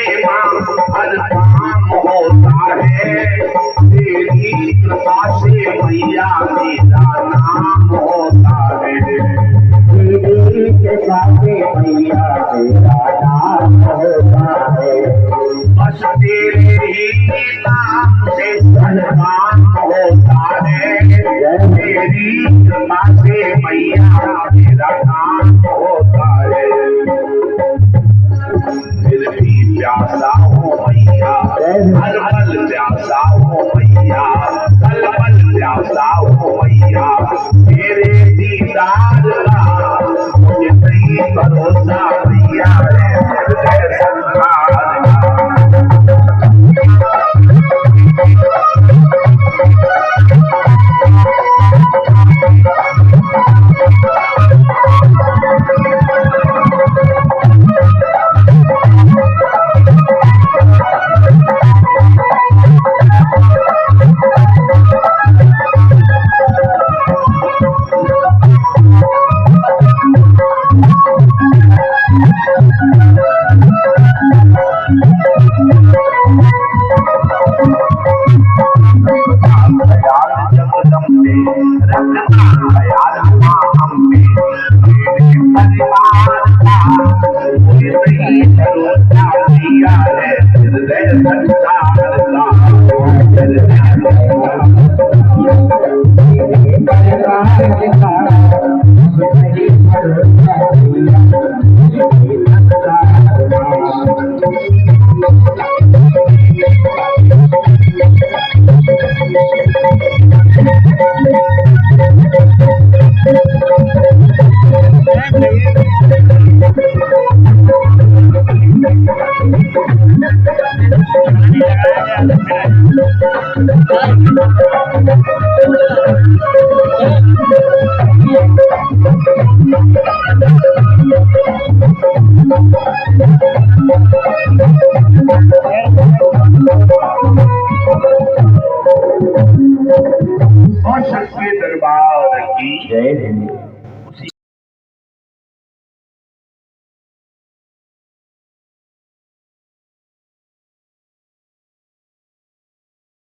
हर काम होता है, तेरी कृपा से मैया तेरा नाम होता है। तेरी कृपा से मैया तेरा नाम होता है, बस तेरे ही नाम से हर काम होता है। तेरी कृपा से मैया तेरा नाम होता है। फिर भी प्यासा हो मैया, हर पल प्यासा हो मैया, हर पल प्यासा हो मैया, तेरे दीदार का मुझे नहीं भरोसा मैया है संसार का। और शक्ति दरबार की जय।